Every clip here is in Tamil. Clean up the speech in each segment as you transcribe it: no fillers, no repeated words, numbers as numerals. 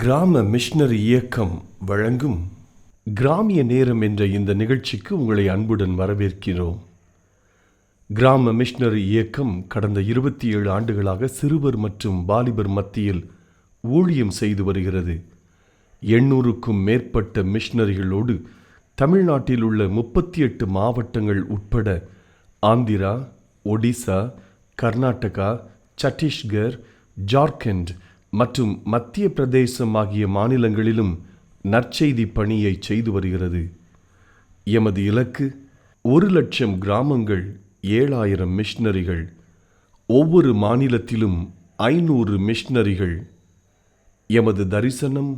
கிராம மிஷனரி இயக்கம் வழங்கும் கிராமிய நேரம் என்ற இந்த நிகழ்ச்சிக்கு உங்களை அன்புடன் வரவேற்கிறோம். கிராம மிஷனரி இயக்கம் கடந்த 27 ஆண்டுகளாக சிறுவர் மற்றும் வாலிபர் மத்தியில் ஊழியம் செய்து வருகிறது. 800க்கும் மேற்பட்ட மிஷனரிகளோடு தமிழ்நாட்டில் உள்ள 38 மாவட்டங்கள் உட்பட ஆந்திரா, ஒடிசா, கர்நாடகா, சத்தீஸ்கர், ஜார்க்கண்ட் மற்றும் மத்திய பிரதேசம் ஆகிய மாநிலங்களிலும் நற்செய்தி பணியை செய்து வருகிறது. எமது இலக்கு 1,00,000 கிராமங்கள், 7,000 மிஷனரிகள், ஒவ்வொரு மாநிலத்திலும் 500 மிஷனரிகள். எமது தரிசனம்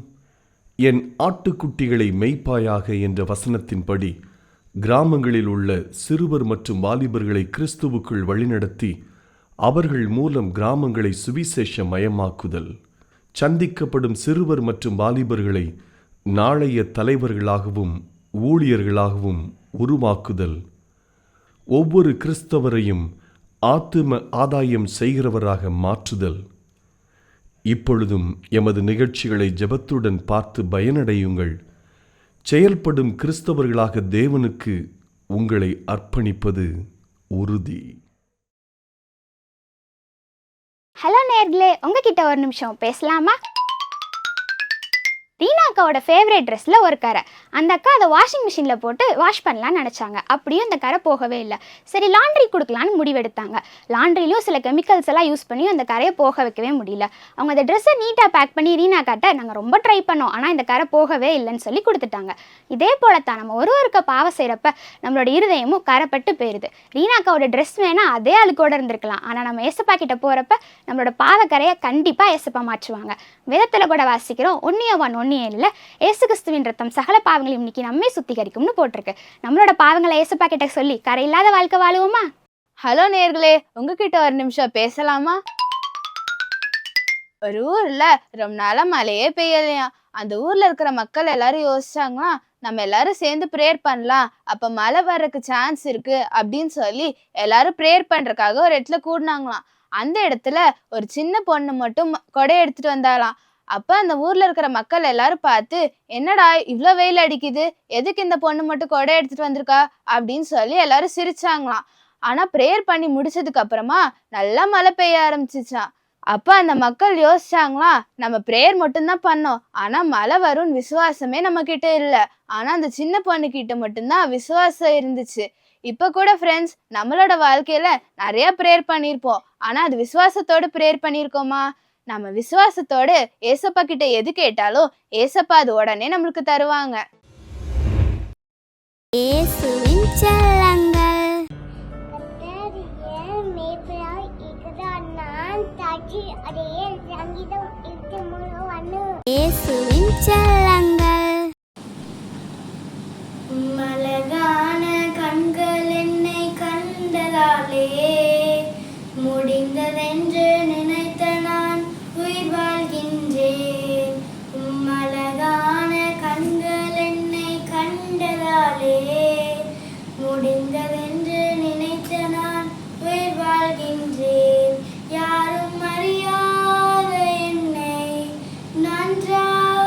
என் ஆட்டுக்குட்டிகளை மேய்ப்பாயாக என்ற வசனத்தின்படி கிராமங்களில் உள்ள சிறுவர் மற்றும் வாலிபர்களை கிறிஸ்துவுக்குள் வழிநடத்தி அவர்கள் மூலம் கிராமங்களை சுவிசேஷ மயமாக்குதல், சந்திக்கப்படும் சிறுவர் மற்றும் வாலிபர்களை நாளைய தலைவர்களாகவும் ஊழியர்களாகவும் உருவாக்குதல், ஒவ்வொரு கிறிஸ்தவரையும் ஆத்தும ஆதாயம் செய்கிறவராக மாற்றுதல். இப்பொழுதும் எமது நிகழ்ச்சிகளை ஜெபத்துடன் பார்த்து பயனடையுங்கள். செயல்படும் கிறிஸ்தவர்களாக தேவனுக்கு உங்களை அர்ப்பணிப்பது உறுதி. ஹலோ நேர்களே, உங்ககிட்ட ஒரு நிமிஷம் பேசலாமா? ரீனா அக்காவோட ஃபேவரட் ட்ரெஸ்ஸில் ஒரு கரை. அந்த அக்கா அதை வாஷிங் மிஷினில் போட்டு வாஷ் பண்ணலான்னு நினச்சாங்க. அப்படியும் அந்த கரை போகவே இல்லை. சரி, லாண்ட்ரி கொடுக்கலான்னு முடிவெடுத்தாங்க. லாண்ட்ரிலையும் சில கெமிக்கல்ஸ் எல்லாம் யூஸ் பண்ணி அந்த கரையை போக வைக்கவே முடியல. அவங்க அந்த ட்ரெஸ்ஸை நீட்டாக பேக் பண்ணி ரீனா அக்காட்ட நாங்கள் ரொம்ப ட்ரை பண்ணோம், ஆனால் இந்த கரை போகவே இல்லைன்னு சொல்லி கொடுத்துட்டாங்க. இதே போல தான் நம்ம ஒருவருக்கு பாவம் செய்கிறப்ப நம்மளோட இருதயமும் கரைப்பட்டு போயிடுது. ரீனா அக்காவோட ட்ரெஸ் வேணால் அதே அழுக்கோடு இருந்திருக்கலாம், ஆனால் நம்ம ஏசப்பா கிட்ட போகிறப்ப நம்மளோட பாவக்கரையை கண்டிப்பாக ஏசப்பா மாற்றுவாங்க. வேதத்தில் கூட வாசிக்கிறோம், 1 யோவான் 1:7 ஏசு கிறிஸ்துவின் ரத்தம் சகல பாவங்களையும் இன்னைக்கு நம்மை சுத்திகரிக்கும்னு போட்டிருக்கு. நம்மளோட பாவங்களை ஏசப்பா கிட்ட சொல்லி கரை இல்லாத வாழ்க்கை வாழுவோமா? ஹலோ நேர்களே, உங்ககிட்ட ஒரு நிமிஷம் பேசலாமா? ஒரு ஊர்ல ரொம்ப நாளா மழையே பெய்யலையா. அந்த ஊர்ல இருக்கிற மக்கள் எல்லாரும் யோசிச்சாங்களா, நம்ம எல்லாரும் சேர்ந்து ப்ரேயர் பண்ணலாம், அப்ப மழை வர்றதுக்கு சான்ஸ் இருக்கு அப்படின்னு சொல்லி எல்லாரும் ப்ரேயர் பண்றதுக்காக ஒரு இடத்துல கூடினாங்களாம். அந்த இடத்துல ஒரு சின்ன பொண்ணு மட்டும் கொடை எடுத்துட்டு வந்தாலாம். அப்ப அந்த ஊர்ல இருக்கிற மக்கள் எல்லாரும் பார்த்து, என்னடா இவ்வளோ வெயில் அடிக்குது, எதுக்கு இந்த பொண்ணு மட்டும் கொடை எடுத்துட்டு வந்திருக்கா அப்படின்னு சொல்லி எல்லாரும் சிரிச்சாங்களாம். ஆனா ப்ரேயர் பண்ணி முடிச்சதுக்கு அப்புறமா நல்லா மழை பெய்ய ஆரம்பிச்சிச்சான். அப்ப அந்த மக்கள் யோசிச்சாங்களா, நம்ம ப்ரேயர் மட்டும்தான் பண்ணோம், ஆனா மழை வரும்னு விசுவாசமே நம்ம கிட்ட இல்லை. ஆனா அந்த சின்ன பொண்ணு கிட்ட மட்டும்தான் விசுவாசம் இருந்துச்சு. இப்ப கூட ஃப்ரெண்ட்ஸ், நம்மளோட வாழ்க்கையில நிறைய ப்ரேயர் பண்ணியிருப்போம், ஆனா அது விசுவாசத்தோடு ப்ரேயர் பண்ணியிருக்கோமா? நம்ம விசுவாசத்தோடு ஏசப்பா கிட்ட எது கேட்டாலும் ஏசப்பா அது உடனே நம்மளுக்கு தருவாங்க. இயேசுவின் செல்லங்கள். இயேசுவின் செல்லங்கள். மலகான கண்கள் என்னை கண்டதாலே முடிந்ததென்று நினைத்த நான் உயிர் வாழ்கின்றேன். மலகான கண்கள் என்னை கண்டதாலே முடிந்ததென்று நினைத்த நான் உயிர் வாழ்கின்றேன். யாரும் அறியாத என்னை நன்றாய்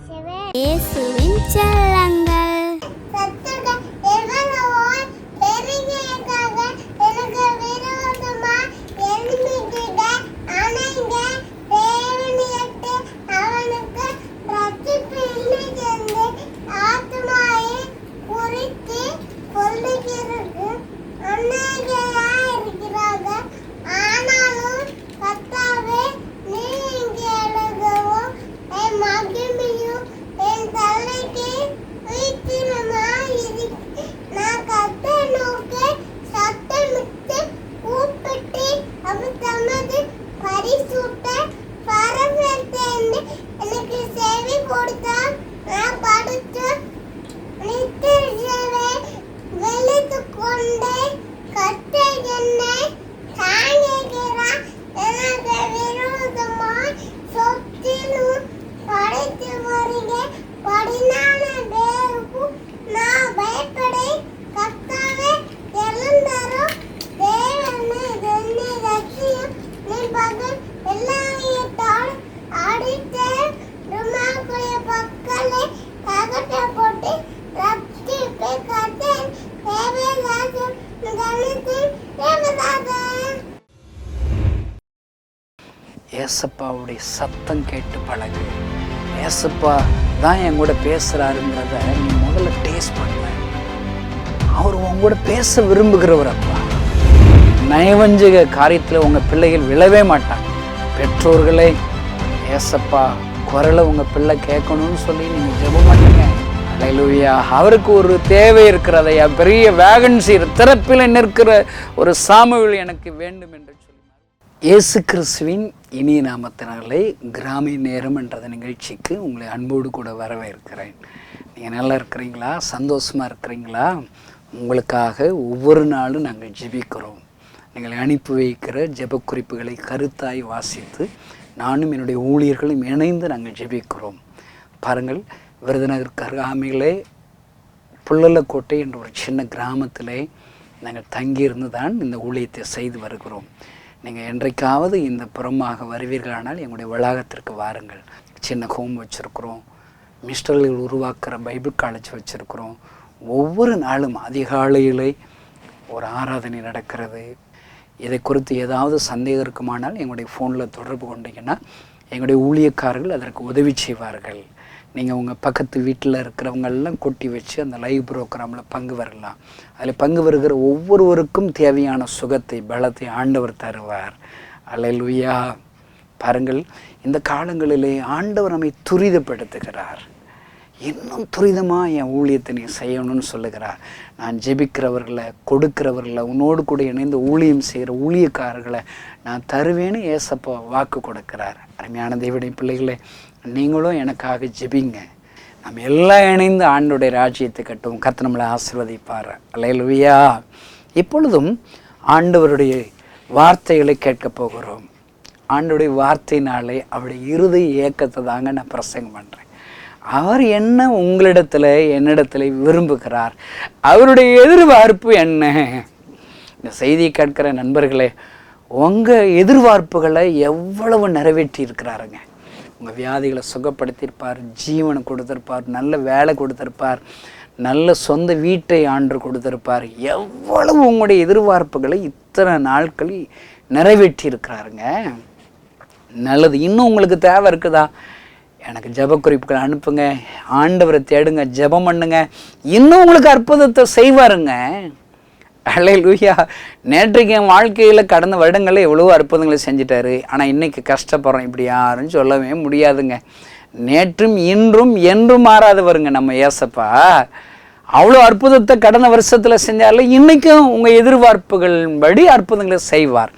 இயேசுவின் செல்லங்கள். ஏசப்பாவுடைய சத்தம் கேட்டு பழகு. ஏசப்பா தான் என் கூட பேசுகிறாருங்கிறத நீ முதல்ல டேஸ்ட் பண்ண. அவர் உங்க கூட பேச விரும்புகிறவர். அப்பா, நயவஞ்சக காரியத்தில் உங்கள் பிள்ளைகள் விழவே மாட்டாங்க. பெற்றோர்களே, ஏசப்பா குரலை உங்கள் பிள்ளை கேட்கணும்னு சொல்லி நீங்கள் ஜெபம் பண்ணுங்க. அல்லேலூயா. அவருக்கு ஒரு தேவை இருக்கிறதையா, பெரிய வேகன்சி திறப்பில் நிற்கிற ஒரு சாமுவேல் எனக்கு வேண்டும் என்று சொல்லி இயேசு கிறிஸ்துவின் இனிய நாமத்தினாலே கிராமிய நேரம் என்ற நிகழ்ச்சிக்கு உங்களை அன்போடு கூட வரவேற்கிறேன். நீங்கள் நல்லா இருக்கிறீங்களா? சந்தோஷமாக இருக்கிறீங்களா? உங்களுக்காக ஒவ்வொரு நாளும் நாங்கள் ஜெபிக்கிறோம். நீங்கள் அனுப்பி வைக்கிற ஜெப குறிப்புகளை கருத்தாய் வாசித்து நானும் என்னுடைய ஊழியர்களும் இணைந்து நாங்கள் ஜெபிக்கிறோம். பாருங்கள், விருதுநகர் அருகாமையிலே புள்ளலக்கோட்டை என்ற ஒரு சின்ன கிராமத்திலே நாங்கள் தங்கியிருந்து தான் இந்த ஊழியத்தை செய்து வருகிறோம். நீங்கள் என்றைக்காவது இந்த புறமாக வருவீர்களானால் எங்களுடைய வளாகத்திற்கு வாருங்கள். சின்ன ஹோம் வச்சுருக்குறோம், மிஸ்டர்கள் உருவாக்குற பைபிள் காலேஜ் வச்சுருக்குறோம். ஒவ்வொரு நாளும் அதிகாலையிலே ஒரு ஆராதனை நடக்கிறது. இதை குறித்து ஏதாவது சந்தேகம் இருக்குமானால் எங்களுடைய ஃபோனில் தொடர்பு கொண்டீங்கன்னா எங்களுடைய ஊழியக்காரர்கள் அதற்கு உதவி செய்வார்கள். நீங்கள் உங்கள் பக்கத்து வீட்டில் இருக்கிறவங்கெல்லாம் கொட்டி வச்சு அந்த லைவ் ப்ரோக்ராமில் பங்கு வரலாம். அதில் பங்கு வருகிற ஒவ்வொருவருக்கும் தேவையான சுகத்தை, பலத்தை ஆண்டவர் தருவார். அல்லேலூயா. பாருங்கள், இந்த காலங்களிலே ஆண்டவர் நம்மை துரிதப்படுத்துகிறார். இன்னும் துரிதமாக என் ஊழியத்தை நீ செய்யணும்னு சொல்லுகிறார். நான் ஜெபிக்கிறவர்களை, கொடுக்கிறவர்களை, உன்னோடு கூட இணைந்து ஊழியம் செய்கிற ஊழியக்காரர்களை நான் தருவேன்னு ஏசப்பா வாக்கு கொடுக்கிறார். அருமையான தேவனுடைய பிள்ளைகளே, நீங்களும் எனக்காக ஜெபிங்க. நம்ம எல்லாம் இணைந்து ஆண்டோடைய ராஜ்யத்தை கட்டுவோம். கர்த்தர் நம்மளை ஆசீர்வதிப்பார். அல்லேலூயா. இப்பொழுதும் ஆண்டவருடைய வார்த்தைகளை கேட்க போகிறோம். ஆண்டவருடைய வார்த்தையினாலே அவருடைய இருதய ஏக்கத்தை தாங்க நான் பிரசங்கம் பண்ணுறேன். அவர் என்ன உங்களிடத்தில் என்னிடத்தில் விரும்புகிறார், அவருடைய எதிர்பார்ப்பு என்ன? இந்த செய்தியை கேட்கிற நண்பர்களே, உங்கள் எதிர்பார்ப்புகளை எவ்வளவு நிறைவேற்றி இருக்கிறாருங்க. உங்கள் வியாதிகளை சுகப்படுத்தியிருப்பார், ஜீவனை கொடுத்திருப்பார், நல்ல வேலை கொடுத்திருப்பார், நல்ல சொந்த வீட்டை ஆண்டு கொடுத்திருப்பார். எவ்வளவு உங்களுடைய எதிர்பார்ப்புகளை இத்தனை நாட்களில் நிறைவேற்றி இருக்கிறாருங்க. நல்லது. இன்னும் உங்களுக்கு தேவை இருக்குதா? எனக்கு ஜெப குறிப்புகள் அனுப்புங்க. ஆண்டவரை தேடுங்க, ஜெபம் பண்ணுங்க. இன்னும் உங்களுக்கு அற்புதத்தை செய்வாருங்க. அல்லேலூயா. நேற்றைக்கு என் வாழ்க்கையில் கடந்த வருடங்களில் எவ்வளோ அற்புதங்களை செஞ்சிட்டாரு. ஆனால் இன்றைக்கி கஷ்டப்படுறோம், இப்படி யாரும் சொல்லவே முடியாதுங்க. நேற்றும் இன்றும் என்றும் மாறாதவருங்க நம்ம ஏசப்பா. அவ்வளோ அற்புதத்தை கடந்த வருஷத்தில் செஞ்சாலும் இன்றைக்கும் உங்கள் எதிர்பார்ப்புகளின் படி அற்புதங்களை செய்வார்.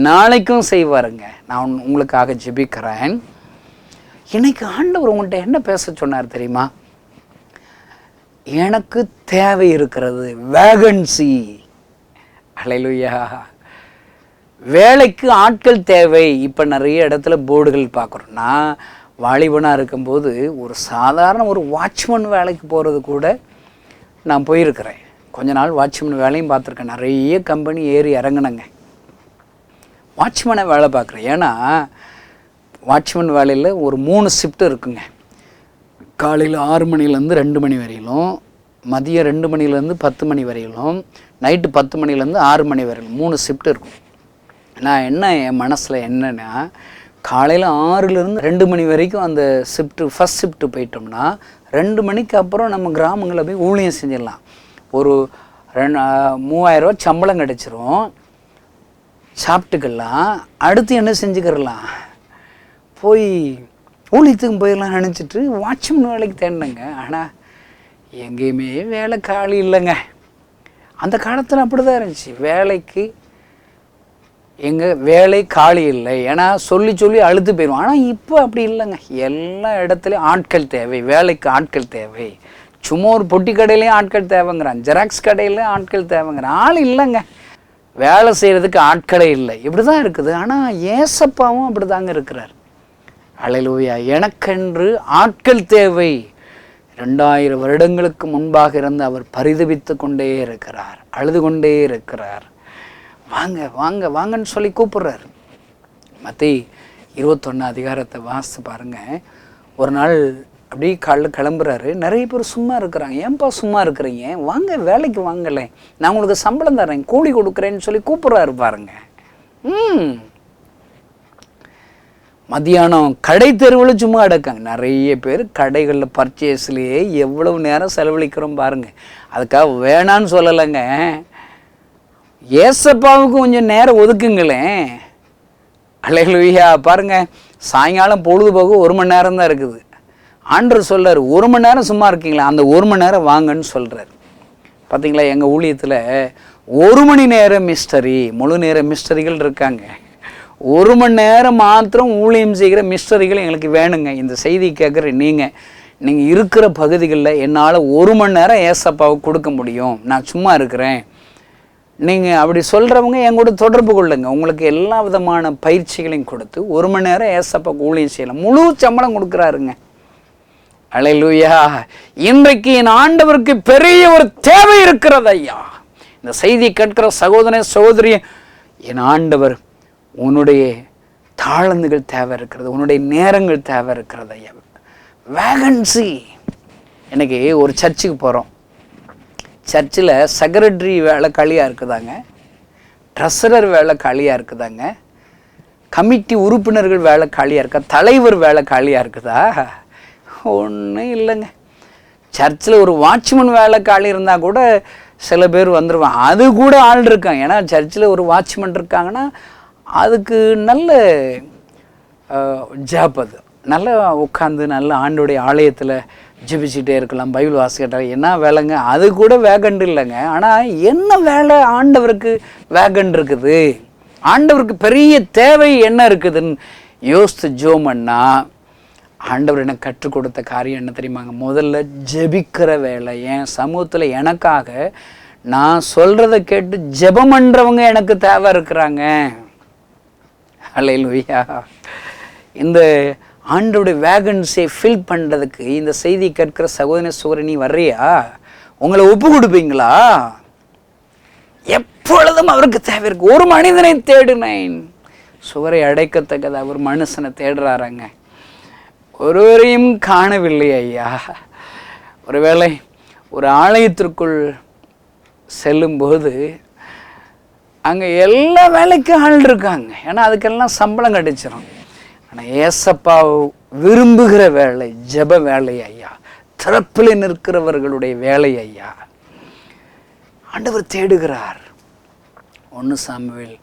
நாளைக்கும் செய்வாருங்க. நான் உங்களுக்காக ஜெபிக்கிறேன். இன்னைக்கு ஆண்டவர் உங்கள்கிட்ட என்ன பேச சொன்னார் தெரியுமா? எனக்கு தேவை இருக்கிறது, வேகன்சி. அல்லேலூயா. வேலைக்கு ஆட்கள் தேவை. இப்போ நிறைய இடத்துல போர்டுகள் பார்க்குறோம். நான் வாலிபனாக இருக்கும்போது ஒரு சாதாரண ஒரு வாட்ச்மேன் வேலைக்கு போகிறது கூட நான் போயிருக்கிறேன். கொஞ்ச நாள் வாட்ச்மேன் வேலையும் பார்த்துருக்கேன். நிறைய கம்பெனி ஏறி இறங்கினங்க. வாட்ச்மேனை வேலை பார்க்குறேன். ஏன்னா வாட்ச்மேன் வேலையில் ஒரு 3 ஷிஃப்ட் இருக்குங்க. காலையில் 6 மணிலேருந்து 2 மணி வரையிலும், மதியம் 2 மணிலேருந்து 10 மணி வரையிலும், நைட்டு 10 மணிலேருந்து 6 மணி வரையிலும் 3 ஷிஃப்ட் இருக்கும். நான் என் மனசில் என்னென்னா, காலையில் 6லேருந்து 2 மணி வரைக்கும் அந்த ஃபஸ்ட் ஷிஃப்ட்டு போயிட்டோம்னா 2 மணிக்கு அப்புறம் நம்ம கிராமங்களில் போய் ஊழியம் செஞ்சிடலாம். ஒரு 3000 ரூபா சம்பளம் கிடச்சிரும், சாப்பிட்டுக்கலாம். அடுத்து என்ன செஞ்சுக்கிறலாம், போய் ஊழியத்துக்கும் போயிடலாம் நினச்சிட்டு வாட்ச்மேன் வேலைக்கு தேடினேங்க. ஆனால் எங்கேயுமே வேலை காலி இல்லைங்க. அந்த காலத்தில் அப்படி தான் இருந்துச்சு. வேலை காலி இல்லை, ஏன்னா சொல்லி சொல்லி அழுத்து போயிடும். ஆனால் இப்போ அப்படி இல்லைங்க. எல்லா இடத்துலையும் ஆட்கள் தேவை, வேலைக்கு ஆட்கள் தேவை. சும்மா ஒரு பொட்டி கடையிலையும் ஆட்கள் தேவைங்கிறான், ஜெராக்ஸ் கடையிலையும் ஆட்கள் தேவைங்கிறான். ஆள் இல்லைங்க, வேலை செய்கிறதுக்கு ஆட்களே இல்லை. இப்படி தான் இருக்குது. ஆனால் ஏசப்பாவும் அப்படி தாங்க இருக்கிறார். அல்லேலூயா. எனக்கென்று ஆட்கள் தேவை. 2000 வருடங்களுக்கு முன்பாக இருந்து அவர் பரிதபித்து கொண்டே இருக்கிறார், அழுது கொண்டே இருக்கிறார். வாங்க வாங்க வாங்கன்னு சொல்லி கூப்பிடுறார். மத்தேயு 21 அதிகாரத்தை வாசித்து பாருங்க. ஒரு நாள் அப்படியே காலைல கிளம்புறாரு. நிறைய பேர் சும்மா இருக்கிறாங்க. ஏன்பா சும்மா இருக்கிறீங்க, வாங்க வேலைக்கு வாங்கலை, நான் உங்களுக்கு சம்பளம் தரேன், கூலி கொடுக்குறேன்னு சொல்லி கூப்பிட்றாரு பாருங்க. மத்தியானம் கடை தெருவில் சும்மா அடக்காங்க. நிறைய பேர் கடைகளில் பர்ச்சேஸ்லேயே எவ்வளவு நேரம் செலவழிக்கிறோம் பாருங்கள். அதுக்காக வேணான்னு சொல்லலைங்க. ஏசப்பாவுக்கு கொஞ்சம் நேரம் ஒதுக்குங்களேன். அல்லேலூயா. பாருங்கள், சாயங்காலம் பொழுதுபோக்கு 1 மணி நேரம் தான் இருக்குது. ஆண்டவர் சொல்கிறார், 1 மணி நேரம் சும்மா இருக்கீங்களா, அந்த 1 மணி நேரம் வாங்கன்னு சொல்கிறார். பார்த்தீங்களா, எங்கள் ஊழியத்தில் 1 மணி நேரம் மிஸ்டரி, முழு நேர மிஸ்டரிகள் இருக்காங்க. 1 மணி நேரம் மாத்திரம் ஊழியம் செய்கிற மிஸ்டரிகள் எங்களுக்கு வேணுங்க. இந்த செய்தி கேட்குற நீங்கள் இருக்கிற பகுதிகளில் என்னால் 1 மணி நேரம் ஏசப்பாவுக்கு கொடுக்க முடியும், நான் சும்மா இருக்கிறேன், நீங்கள் அப்படி சொல்கிறவங்க என் கூட தொடர்பு கொள்ளுங்க. உங்களுக்கு எல்லா விதமான பயிற்சிகளையும் கொடுத்து 1 மணி நேரம் ஏசப்பாவுக்கு ஊழியம் செய்யலாம். முழு சம்பளம் கொடுக்குறாருங்க. அல்லேலூயா. இன்றைக்கு என் ஆண்டவருக்கு பெரிய ஒரு தேவை இருக்கிறது ஐயா. இந்த செய்தி கேட்கிற சகோதர சகோதரி, என் ஆண்டவர் உன்னுடைய தாளந்துகள் தேவை இருக்கிறது, உன்னுடைய நேரங்கள் தேவை இருக்கிறது ஐயா. வேகன்சி. எனக்கு ஒரு சர்ச்சுக்கு போகிறோம். சர்ச்சில் செக்ரட்டரி வேலை காலியாக இருக்குதாங்க, ட்ரெஸரர் வேலை காலியாக இருக்குதாங்க, கமிட்டி உறுப்பினர்கள் வேலை காலியாக இருக்கா, தலைவர் வேலை காலியாக இருக்குதா? ஒன்றும் இல்லைங்க. சர்ச்சில் ஒரு வாட்ச்மேன் வேலை காலி இருந்தால் கூட சில பேர் வந்துடுவாங்க, அது கூட ஆள் இருக்காங்க. ஏன்னா சர்ச்சில் ஒரு வாட்ச்மேன் இருக்காங்கன்னா அதுக்கு நல்ல ஜாப், அது நல்லா உட்காந்து நல்ல ஆண்டோடைய ஆலயத்தில் ஜெபிச்சுட்டே இருக்கலாம், பைபிள் வாசிக்கிட்டால் என்ன வேலைங்க, அது கூட வேகண்ட் இல்லைங்க. ஆனால் என்ன வேலை ஆண்டவருக்கு வேகண்ட் இருக்குது, ஆண்டவருக்கு பெரிய தேவை என்ன இருக்குதுன்னு யோசித்து ஜோமன்னா, ஆண்டவர் எனக்கு கற்றுக் கொடுத்த காரியம் என்ன தெரியுமாங்க? முதல்ல ஜெபிக்கிற வேலை. என் சமூகத்தில் எனக்காக நான் சொல்கிறத கேட்டு ஜெபம் பண்ணுறவங்க எனக்கு தேவை இருக்கிறாங்க. அல்லேலூயா. இந்த ஆண்டவருடைய வேகன்ஸை ஃபில் பண்ணுறதுக்கு இந்த செய்தி கேட்கிற சகோதர சகோதரி, நீ வர்றியா? உங்களை ஒப்பு கொடுப்பீங்களா? எப்பொழுதும் அவருக்கு தேவை இருக்கு. ஒரு மனிதனை தேடினேன், சுவரை அடைக்கத்தக்கதா ஒரு மனுஷனை தேடுறாராங்க, ஒருவரையும் காணவில்லை ஐயா. ஒருவேளை ஒரு ஆலயத்திற்குள் செல்லும்போது அங்கே எல்லா வேலைக்கும் ஆள் இருக்காங்க, ஏன்னா அதுக்கெல்லாம் சம்பளம் கிடைச்சிடும். ஆனால் ஏசப்பா விரும்புகிற வேலை ஜெப வேலை ஐயா, திறப்பில் நிற்கிறவர்களுடைய வேலை ஐயா. ஆண்டவர் தேடுகிறார். 1 சாமுவேல்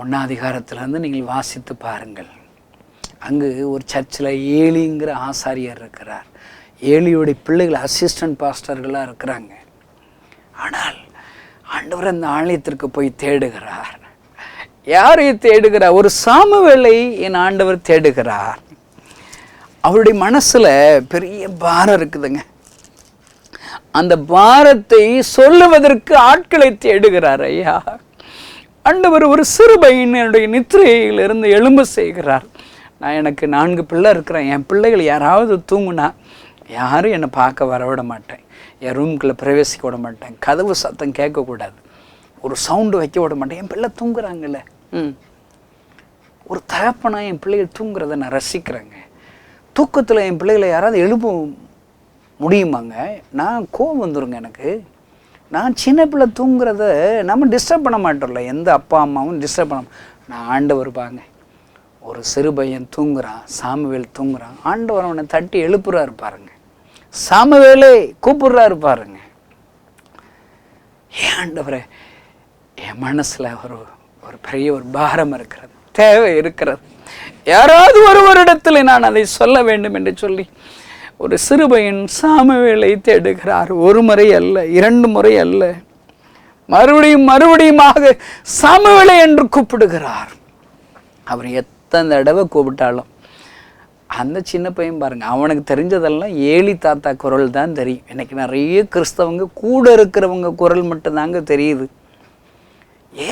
1 அதிகாரத்திலிருந்து நீங்கள் வாசித்து பாருங்கள். அங்கு ஒரு சர்ச்சில் ஏலிங்கிற ஆசாரியர் இருக்கிறார். ஏலியுடைய பிள்ளைகள் அசிஸ்டன்ட் பாஸ்டர்களாக இருக்கிறாங்க. ஆனால் ஆண்டவர் அந்த ஆலயத்திற்கு போய் தேடுகிறார். யாரை தேடுகிறார்? ஒரு சாமுவேலை என் ஆண்டவர் தேடுகிறார். அவருடைய மனசுல பெரிய பாரம் இருக்குதுங்க. அந்த பாரத்தை சொல்லுவதற்கு ஆட்களை தேடுகிறார் ஐயா. ஆண்டவர் ஒரு சிறு பையனுடைய நித்திரையிலிருந்து எழும்ப செய்கிறார். எனக்கு 4 பிள்ளை இருக்கிறேன். என் பிள்ளைகள் யாராவது தூங்குனா யாரும் என்னை பார்க்க வர விட மாட்டேன், என் ரூம்குள்ளே பிரவேசிக்க விட மாட்டேன், கதவு சத்தம் கேட்கக்கூடாது, ஒரு சவுண்டு வைக்க விட மாட்டேன். என் பிள்ளை தூங்குறாங்கல்ல, ஒரு தகப்பனா என் பிள்ளைகள் தூங்குறத நான் ரசிக்கிறேங்க. தூக்கத்தில் என் பிள்ளைகளை யாராவது எழுப்ப முடியுமாங்க? நான் கோவம் வந்துருங்க எனக்கு. நான் சின்ன பிள்ளை தூங்குறத நம்ம டிஸ்டர்ப் பண்ண மாட்டோம்ல, எந்த அப்பா அம்மாவும் டிஸ்டர்ப் பண்ண. நான் ஆண்டவர் பாங்க, ஒரு சிறு பையன் தூங்குறான், சாமுவேல் தூங்குறான், ஆண்டவர் அவனை தட்டி எழுப்புறாரு பாருங்க, சாமுவேலே கூப்பிடுறாரு பாருங்க. ஏன் ஆண்டவரே, என் மனசுல ஒரு பெரிய ஒரு பாரம் இருக்கிறது, தேவை இருக்கிறது, யாராவது ஒருவரிடத்தில் நான் அதை சொல்ல வேண்டும் என்று சொல்லி ஒரு சிறுபையன் சாமுவேலை தேடுகிறார். ஒரு முறை அல்ல, 2 முறை அல்ல, மறுபடியும் மறுபடியுமாக சாமுவேலை என்று கூப்பிடுகிறார். அவர் எத்தனை தடவை கூப்பிட்டாலும் அந்த சின்ன பையன் பாருங்க, அவனுக்கு தெரிஞ்சதெல்லாம் ஏலி தாத்தா குரல் தான் தெரியும். இன்னைக்கு நிறைய கிறிஸ்தவங்க கூட இருக்கிறவங்க குரல் மட்டும்தாங்க தெரியுது.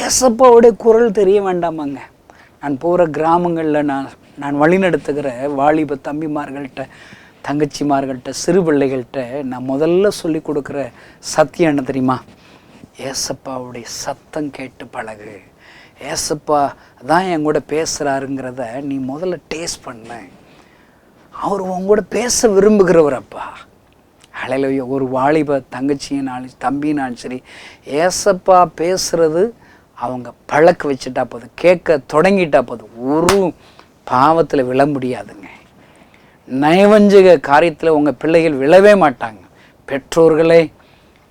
ஏசப்பாவுடைய குரல் தெரிய வேண்டாமாங்க? நான் போகிற கிராமங்களில் நான் வழிநடத்துகிற வாலிப தம்பிமார்கள்ட்ட, தங்கச்சிமார்கள்ட்ட, சிறு பிள்ளைகள்கிட்ட நான் முதல்ல சொல்லி கொடுக்குற சத்தியம் என்ன தெரியுமா? ஏசப்பாவுடைய சத்தம் கேட்டு பழகு. ஏசப்பா தான் என் கூட பேசுகிறாருங்கிறத நீ முதல்ல டேஸ்ட் பண்ண. அவர் உங்கூட பேச விரும்புகிறவர் அப்பா. ஹல்லேலூயா. ஒரு வாலிப தங்கச்சியினாலும் தம்பினாலும் சரி, ஏசப்பா பேசுகிறது அவங்க பழக்க வச்சுட்டா போதும், கேட்க தொடங்கிட்டா போதும், ஒரு பாவத்தில் விழ முடியாதுங்க. நயவஞ்சக காரியத்தில் உங்கள் பிள்ளைகள் விழவே மாட்டாங்க. பெற்றோர்களே,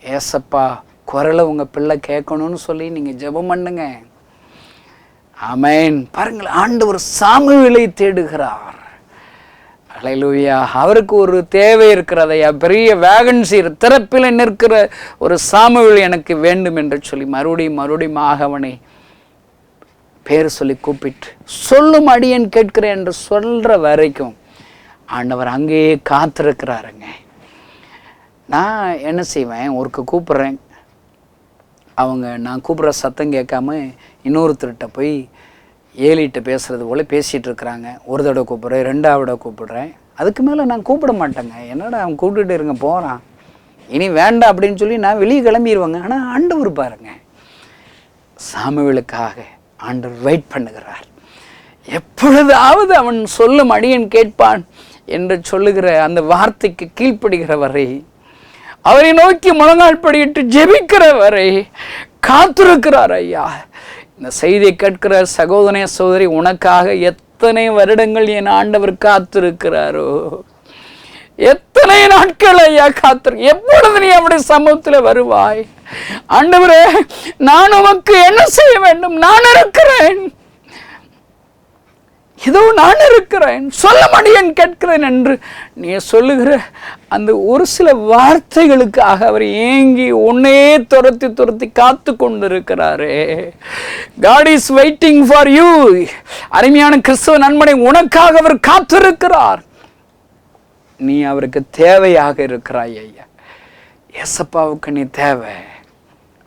ஏசப்பா குரலை உங்கள் பிள்ளை கேட்கணும்னு சொல்லி நீங்கள் ஜெபம் பண்ணுங்க. ஆமென். பாருங்கள், ஆண்டவர் சாமுவேலை தேடுகிறார். ஹல்லேலூயா. அவருக்கு ஒரு தேவை இருக்கிறதையா, பெரிய வேகன்சி திறப்பில் நிற்கிற ஒரு சாமுவேல் எனக்கு வேண்டும் என்று சொல்லி மறுபடியும் அவனை பேர் சொல்லி கூப்பிட்டு சொல்லும் அடியேன் கேட்கிறேன் என்று சொல்ற வரைக்கும் ஆண்டவர் அங்கேயே காத்திருக்கிறாருங்க. நான் என்ன செய்வேன், ஒருக்கு கூப்பிட்றேன், நான் கூப்பிட்ற சத்தம் கேட்காம இன்னொருத்தர்கிட்ட போய் ஏலிகிட்ட பேசுகிறது போல் பேசிகிட்டு இருக்கிறாங்க. ஒரு தடவை கூப்பிட்றேன், 2வது கூப்பிடுறேன், அதுக்கு மேலே நான் கூப்பிட மாட்டேங்க. என்னடா அவன் கூப்பிட்டுட்டு இருங்க போகிறான், இனி வேண்டாம் அப்படின்னு சொல்லி நான் வெளியே கிளம்பிடுவேங்க. ஆனால் ஆண்டவர் பாருங்க, சாமுவேலுக்காக ஆண்டவர் வெயிட் பண்ணுகிறார். எப்பொழுதாவது அவன் சொல்லும் அடியேன் கேட்பான் என்று சொல்லுகிற அந்த வார்த்தைக்கு கீழ்ப்படுகிற வரை, அவரை நோக்கி முழங்கால் படியிட்டு ஜெபிக்கிற வரை காத்திருக்கிறார் ஐயா. இந்த செய்தியை கேட்கிற சகோதரனே சகோதரி, உனக்காக எத்தனை வருடங்கள் என் ஆண்டவர் காத்திருக்கிறாரோ, எத்தனை நாட்கள் ஐயா எப்பொழுது நீ அவருடைய சமூகத்தில் வருவாய்? ஆண்டவரே, நான் உமக்கு என்ன செய்ய வேண்டும்? நான் இருக்கிறேன், இதோ நான் இருக்கிறேன், சொல்ல மாட்டேன் கேட்கிறேன் என்று நீ சொல்லுகிற அந்த ஒரு சில வார்த்தைகளுக்காக அவர் ஏங்கி உன்னையே துரத்தி காத்து கொண்டிருக்கிறாரே. God is waiting for you. அருமையான கிறிஸ்தவ நண்பனை, உனக்காக அவர் காத்திருக்கிறார். நீ அவருக்கு தேவையாக இருக்கிறாய் ஐயா. ஏசப்பாவுக்கு நீ தேவை,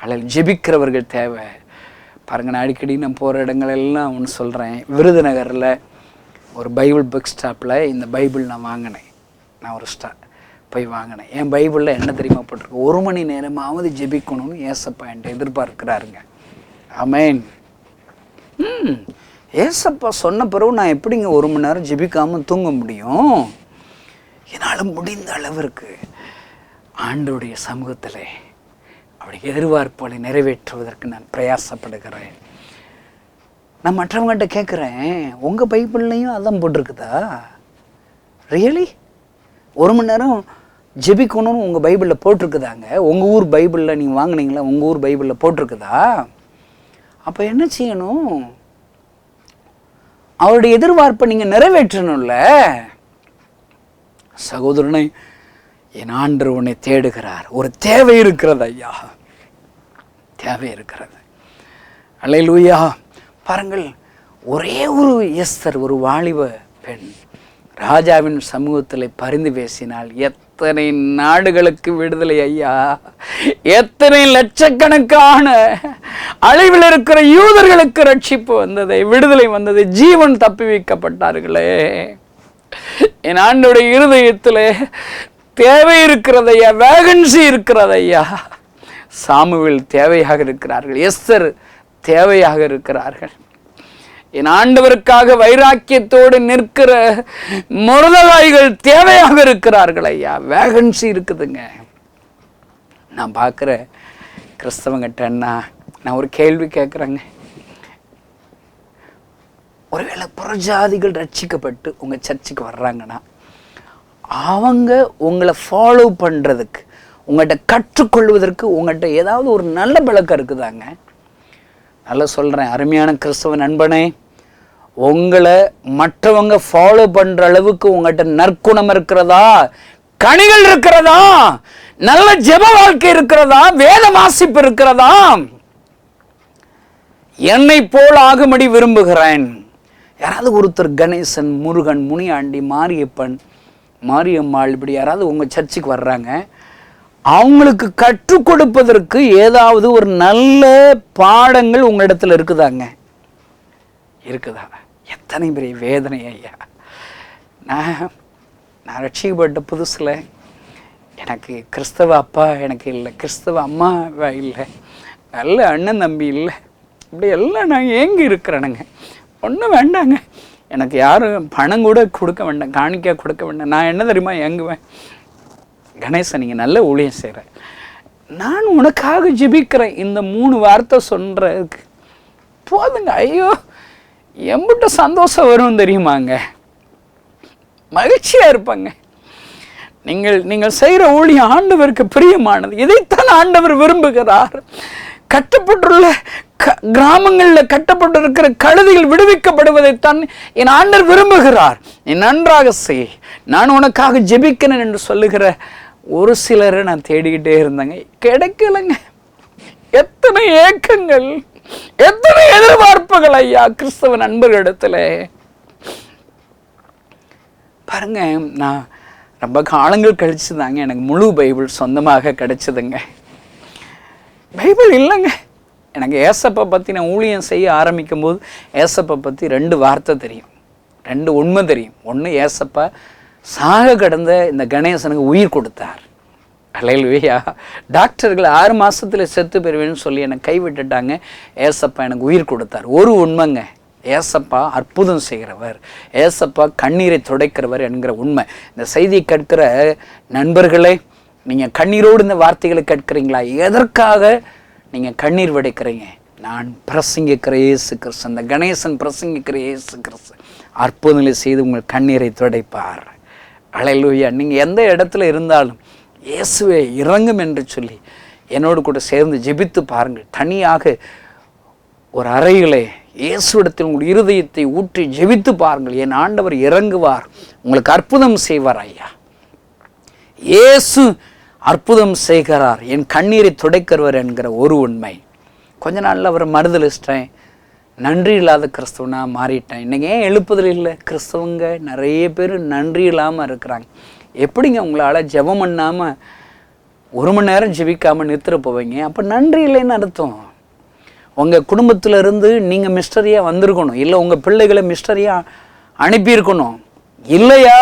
அல்லது ஜெபிக்கிறவர்கள் தேவை. பாருங்க, நான் அடிக்கடி நான் போகிற இடங்களெல்லாம் ஒன்று சொல்கிறேன். விருதுநகரில் ஒரு பைபிள் புக் ஸ்டாப்பில் இந்த பைபிள் நான் வாங்கினேன். நான் ஒரு போய் வாங்கினேன். என் பைபிளில் என்ன தெரியுமா போட்டிருக்கு? 1 மணி நேரமாவது ஜெபிக்கணும்னு ஏசப்பா என்கிட்ட எதிர்பார்க்கிறாருங்க. ஆமென். ஏசப்பா சொன்ன பிறகு நான் எப்படிங்க 1 மணி நேரம் ஜெபிக்காமல் தூங்க முடியும்? என்னால் முடிந்த அளவிற்கு ஆண்டவருடைய சமூகத்தில் அவருடைய எதிர்பார்ப்புகளை நிறைவேற்றுவதற்கு நான் பிரயாசப்படுகிறேன். நான் மற்றவங்கள்ட்ட கேட்குறேன், உங்கள் பைபிள்லையும் அதான் போட்டிருக்குதா? ரியலி 1 மணி நேரம் ஜெபிக்கணும்னு உங்கள் பைபிளில் போட்டிருக்குதாங்க? உங்கள் ஊர் பைபிளில் நீங்கள் வாங்கினீங்களா? உங்கள் ஊர் பைபிளில் போட்டிருக்குதா? அப்போ என்ன செய்யணும்? அவருடைய எதிர்பார்ப்பை நீங்கள் நிறைவேற்றணும்ல. சகோதரனை, என் ஆண்டவர் உன்னை தேடுகிறார். ஒரு தேவை இருக்கிறது ஐயா, தேவை இருக்கிறது. அல்லேலூயா. பாருங்கள், ஒரே ஒரு எஸ்தர், ஒரு வாலிப பெண் ராஜாவின் சமூகத்தில் பரிந்து பேசினால் எத்தனை நாடுகளுக்கு விடுதலை ஐயா, எத்தனை லட்சக்கணக்கான அழிவில் இருக்கிற யூதர்களுக்கு ரட்சிப்பு வந்தது, விடுதலை வந்தது, ஜீவன் தப்பி வைக்கப்பட்டார்களே. என் ஆண்டவருடைய இருதயத்தில் தேவை இருக்கிறதையா, வேகன்சி இருக்கிறதையா. சாமுவேல் தேவையாக இருக்கிறார்கள், எஸ்தர் தேவையாக இருக்கிறார்கள். என் ஆண்டவருக்காக வைராக்கியத்தோடு நிற்கிற முருதகாய்கள் தேவையாக இருக்கிறார்கள் ஐயா. வேகன்சி இருக்குதுங்க. நான் பார்க்குற கிறிஸ்தவங்கிட்டன்னா நான் ஒரு கேள்வி கேட்குறேங்க. ஒருவேளை புறஜாதிகள் ரட்சிக்கப்பட்டு உங்கள் சர்ச்சுக்கு வர்றாங்கன்னா அவங்க உங்களை ஃபாலோ பண்ணுறதுக்கு, உங்கள்கிட்ட கற்றுக்கொள்வதற்கு உங்கள்கிட்ட ஏதாவது ஒரு நல்ல பழக்கம் இருக்குதாங்க? நல்லா சொல்கிறேன் அருமையான கிறிஸ்தவ நண்பனே, உங்களை மற்றவங்க ஃபாலோ பண்ணுற அளவுக்கு உங்கள்கிட்ட நற்குணம் இருக்கிறதா, கனிகள் இருக்கிறதா, நல்ல ஜெப வாழ்க்கை இருக்கிறதா, வேத வாசிப்பு இருக்கிறதா? என்னை போல் ஆகும்படி விரும்புகிறேன். யாராவது ஒருத்தர் கணேசன், முருகன், முனியாண்டி, மாரியப்பன், மாரியம்மாள் இப்படி யாராவது உங்கள் சர்ச்சுக்கு வர்றாங்க, அவங்களுக்கு கற்றுக் கொடுப்பதற்கு ஏதாவது ஒரு நல்ல பாடங்கள் உங்களிடத்தில் இருக்குதாங்க? இருக்குதா? எத்தனை பெரிய வேதனை ஐயா. நான் ரட்சிக்கப்பட்ட புதுசில் எனக்கு கிறிஸ்தவ அப்பா எனக்கு இல்லை, கிறிஸ்தவ அம்மா இல்லை, நல்ல அண்ணன் தம்பி இல்லை, இப்படி எல்லாம் நான் ஏங்கி இருக்கிறேனுங்க. ஒன்றும் வேண்டாங்க, எனக்கு யாரும் பணம் கூட கொடுக்க வேண்டாம், காணிக்க கொடுக்க வேண்டாம். நான் என்ன தெரியுமா ஏங்குவேன்? கணேசன் நீங்கள் நல்ல ஊழியம் செய்கிற, நான் உனக்காக ஜெபிக்கிறேன், இந்த 3 வார்த்தை சொல்கிறதுக்கு போதுங்க. ஐயோ எம்பிட்ட சந்தோஷம் வரும் தெரியுமாங்க, மகிழ்ச்சியாக இருப்பாங்க. நீங்கள் செய்கிற ஊழியம் ஆண்டவருக்கு பிரியமானது. இதைத்தான் ஆண்டவர் விரும்புகிறார். கட்டப்பட்டுள்ள கிராமங்களில் கட்டப்பட்டிருக்கிற கழுதைகள் விடுவிக்கப்படுவதைத்தான் என் ஆண்டவர் விரும்புகிறார். நீ நன்றாக செய், நான் உனக்காக ஜெபிக்கிறேன் என்று சொல்லுகிற ஒரு சிலரை நான் தேடிக்கிட்டே இருந்தேங்க, கிடைக்கலங்க. எத்தனை ஏக்கங்கள், எத்தனை எதிர்பார்ப்புகள் ஐயா கிறிஸ்தவ நண்பர்களிடத்துல. பாருங்க, நான் ரொம்ப காலங்கள் கழிச்சு தாங்க எனக்கு முழு பைபிள் சொந்தமாக கிடைச்சதுங்க. பைபிள் இல்லைங்க, எனக்கு ஏசப்பை பற்றி நான் ஊழியம் செய்ய ஆரம்பிக்கும் போது ஏசப்பை பற்றி 2 வார்த்தை தெரியும், 2 உண்மை தெரியும். ஒன்று, ஏசப்பா சாக கடந்த இந்த கணேசனுக்கு உயிர் கொடுத்தார். அல்லேலூயா. டாக்டர்கள் 6 மாதத்தில் செத்து பெறுவேன்னு சொல்லி என்னை கைவிட்டுட்டாங்க. ஏசப்பா எனக்கு உயிர் கொடுத்தார். ஒரு உண்மைங்க, ஏசப்பா அற்புதம் செய்கிறவர், ஏசப்பா கண்ணீரை துடைக்கிறவர் என்கிற உண்மை. இந்த செய்தியை கேட்கிற நண்பர்களே, நீங்கள் கண்ணீரோடு இந்த வார்த்தைகளை கேட்குறீங்களா? எதற்காக நீங்கள் கண்ணீர் வடைக்கிறீங்க? நான் பிரசங்கிக்கிற இயேசு கிறிஸ்து, அந்த கணேசன் பிரசங்கிக்கிற இயேசு கிறிஸ்து அற்புதங்களை செய்து உங்கள் கண்ணீரை துடைப்பார். அல்லேலூயா. நீங்கள் எந்த இடத்துல இருந்தாலும் இயேசுவே இறங்கும் என்று சொல்லி என்னோடு கூட சேர்ந்து ஜெபித்து பாருங்கள். தனியாக ஒரு அறையிலே இயேசுவிடத்தில் உங்கள் இருதயத்தை ஊற்றி ஜெபித்து பாருங்கள். என் ஆண்டவர் இறங்குவார், உங்களுக்கு அற்புதம் செய்வார் ஐயா. இயேசு அற்புதம் செய்கிறார், என் கண்ணீரை துடைக்கிறவர் என்கிற ஒரு உண்மை. கொஞ்ச நாளில் அவரை மறுதலிச்சிட்டேன், நன்றி இல்லாத கிறிஸ்தவனா மாறிட்டேன். இன்றைக்கி ஏன் எழுப்புதல் இல்லை? கிறிஸ்தவங்க நிறைய பேர் நன்றி இல்லாமல் இருக்கிறாங்க. எப்படிங்க உங்களால் ஜெபம் பண்ணாமல் 1 மணி நேரம் ஜெபிக்காமல் நிறுத்துற போவீங்க? அப்போ நன்றி இல்லைன்னு அர்த்தம். உங்கள் குடும்பத்திலிருந்து நீங்கள் மிஸ்டரியாக வந்திருக்கணும், இல்லை உங்கள் பிள்ளைகளை மிஸ்டரியாக அனுப்பியிருக்கணும். இல்லையா,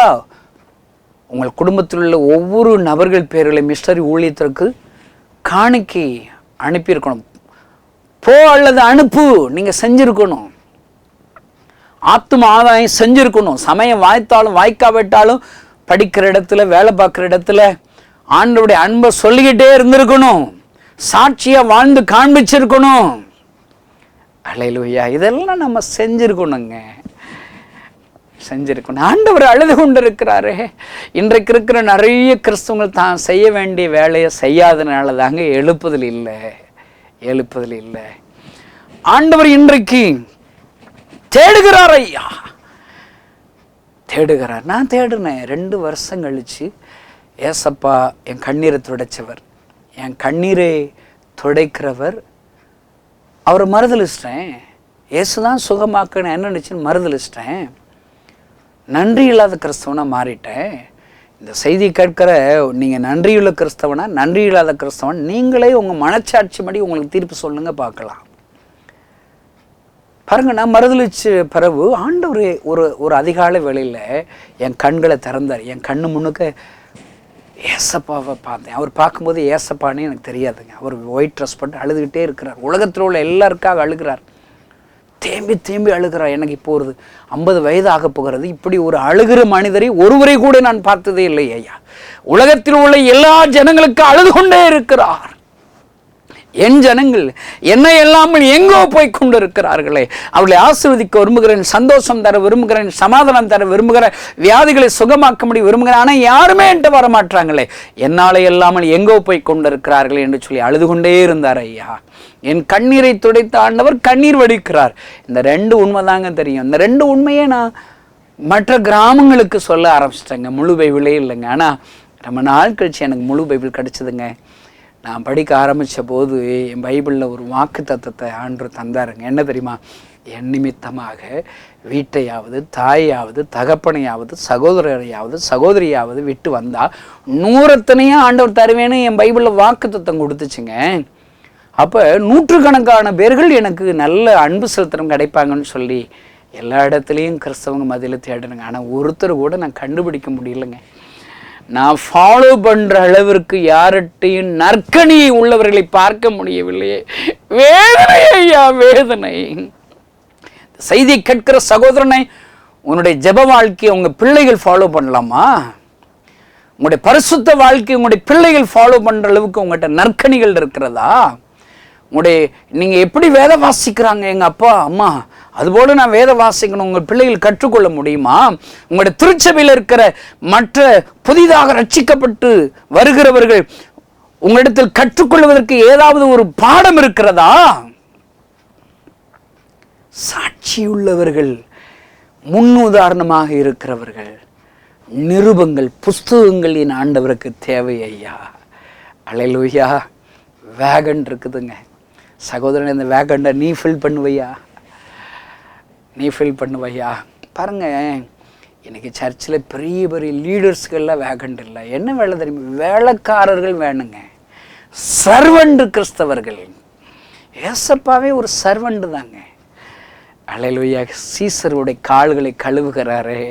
உங்கள் குடும்பத்தில் உள்ள ஒவ்வொரு நபர்கள் பேர்களை மிஸ்டரி ஊழியத்திற்கு காணிக்கை அனுப்பியிருக்கணும். போ அல்லது அனுப்பு நீங்கள் செஞ்சுருக்கணும். ஆத்தும ஆதாயம் செஞ்சுருக்கணும். சமயம் வாய்த்தாலும் வாய்க்காவிட்டாலும் படிக்கிற இடத்துல, வேலை பார்க்குற இடத்துல ஆண்டவருடைய அன்பை சொல்லிக்கிட்டே இருந்திருக்கணும். சாட்சியாக வாழ்ந்து காண்பிச்சிருக்கணும். அல்லேலூயா. இதெல்லாம் நம்ம செஞ்சுருக்கணுங்க, செஞ்சிருக்கணும். ஆண்டவர் அழுது கொண்டு இருக்கிறாரு. இன்றைக்கு இருக்கிற நிறைய கிறிஸ்தவங்கள் தான் செய்ய வேண்டிய வேலையை செய்யாதனால தாங்க எழுப்புதல் இல்லை. ஆண்டவர் இன்றைக்கு தேடுகிறார் ஐயா, தேடுகிறார். நான் தேடுனேன். 2 வருஷம் கழிச்சு ஏசப்பா என் கண்ணீரை துடைச்சவர், என் கண்ணீரை துடைக்கிறவர், அவரை மறுதலிச்சிட்டேன். ஏசுதான் சுகமாக்குன்னு என்ன நினச்சின்னு மறுதலிச்சிட்டேன். நன்றி இல்லாத கிறிஸ்தவனா மாறிட்டேன். இந்த செய்தி கேட்கிற நீங்கள் நன்றியுள்ள கிறிஸ்தவனா நன்றி இல்லாத கிறிஸ்தவன், நீங்களே உங்கள் மனச்சாட்சி படி உங்களுக்கு தீர்ப்பு சொல்லுங்க பார்க்கலாம். பாருங்க, நான் மறுதலிச்சு பிறகு ஆண்டவர் ஒரு அதிகாலை வேளையில் என் கண்களை திறந்தார். என் கண்ணு முன்னுக்கு ஏசப்பாவை பார்த்தேன். அவர் பார்க்கும்போது ஏசப்பானே எனக்கு தெரியாதுங்க. அவர் ஒயிட் ட்ரெஸ் போட்டு அழுதுகிட்டே இருக்கிறார். உலகத்தில் உள்ள எல்லாருக்காக அழுகிறார். தேம்பி தேம்பி அழுகிறார். எனக்கு இப்போ ஒரு 50 வயது ஆக போகிறது. இப்படி ஒரு அழுகிற மனிதரை ஒருவரை கூட நான் பார்த்ததே இல்லை ஐயா. உலகத்தில் உள்ள எல்லா ஜனங்களுக்கு அழுது கொண்டே இருக்கிறார். என் ஜனங்கள் என்னை இல்லாமல் எங்கோ போய் கொண்டு இருக்கிறார்களே, அவர்களை ஆசீர்வதிக்க விரும்புகிறேன், சந்தோஷம் தர விரும்புகிறேன், சமாதானம் தர விரும்புகிறேன், வியாதிகளை சுகமாக்க முடிய விரும்புகிறேன், ஆனால் யாருமே என்கிட்ட வரமாட்டாங்களே, என்னாலே இல்லாமல் எங்கோ போய் கொண்டு இருக்கிறார்களே என்று சொல்லி அழுது கொண்டே இருந்தார் ஐயா. என் கண்ணீரை துடைத்த ஆண்டவர் கண்ணீர் வடிக்கிறார். இந்த 2 உண்மை தாங்க தெரியும். இந்த 2 உண்மையே நான் மற்ற கிராமங்களுக்கு சொல்ல ஆரம்பிச்சிட்டேங்க. முழு பைபிளே இல்லைங்க. ஆனால் ரொம்ப நாள் கழிச்சு எனக்கு முழு பைபிள் கிடச்சிதுங்க. நான் படிக்க ஆரம்பித்த போது என் பைபிளில் ஒரு வாக்கு தத்தத்தை ஆண்டவர் தந்தாருங்க. என்ன தெரியுமா? என் நிமித்தமாக வீட்டையாவது தாயாவது தகப்பனையாவது சகோதரரையாவது சகோதரியாவது விட்டு வந்தால் 100 ஆண்டவர் தருவேன்னு என் பைபிளில் வாக்கு தத்தம் கொடுத்துச்சுங்க. அப்போ 100கணக்கான பேர்கள் எனக்கு நல்ல அன்பு செலுத்தணும் கிடைப்பாங்கன்னு சொல்லி எல்லா இடத்துலையும் கிறிஸ்தவங்க மதியில் தேடணுங்க. ஆனால் ஒருத்தர் கூட நான் கண்டுபிடிக்க முடியலைங்க. நான் ஃபாலோ பண்ணுற அளவிற்கு யார்கிட்டையும் நற்கனியை உள்ளவர்களை பார்க்க முடியவில்லையே. வேதனை ஐயா, வேதனை. செய்தியை கேட்கிற சகோதரனை, உன்னுடைய ஜெப வாழ்க்கையை உங்கள் பிள்ளைகள் ஃபாலோ பண்ணலாமா? உங்களுடைய பரிசுத்த வாழ்க்கையை உங்களுடைய பிள்ளைகள் ஃபாலோ பண்ணுற அளவுக்கு உங்கள்கிட்ட நற்கனிகள் இருக்கிறதா? நீங்கள் எப்படி வேத வாசிக்கிறாங்க எங்கள் அப்பா அம்மா, அதுபோல நான் வேத வாசிக்கணும் உங்கள் பிள்ளைகள் கற்றுக்கொள்ள முடியுமா? உங்களுடைய திருச்சபையில் இருக்கிற மற்ற புதிதாக ரட்சிக்கப்பட்டு வருகிறவர்கள் உங்களிடத்தில் கற்றுக்கொள்வதற்கு ஏதாவது ஒரு பாடம் இருக்கிறதா? சாட்சியுள்ளவர்கள், முன்னுதாரணமாக இருக்கிறவர்கள், நிருபங்கள், புஸ்தகங்கள் என் ஆண்டவருக்கு தேவை ஐயா. அல்லேலூயா. வேகன் இருக்குதுங்க சகோதரன், இந்த வேகண்டை நீ ஃபில் பண்ணுவையா? நீ ஃபில் பண்ணுவையா? பாருங்க, இன்னைக்கு சர்ச்சில் பெரிய பெரிய லீடர்ஸ்கெல்லாம் வேகண்ட் இல்லை. என்ன வேலை தெரியுமா? வேலைக்காரர்கள் வேணுங்க. சர்வண்டு கிறிஸ்தவர்கள். ஏசப்பாவே ஒரு சர்வண்டு தாங்க. அல்லேலூயா. சீசருடைய கால்களை கழுவுகிறாரே.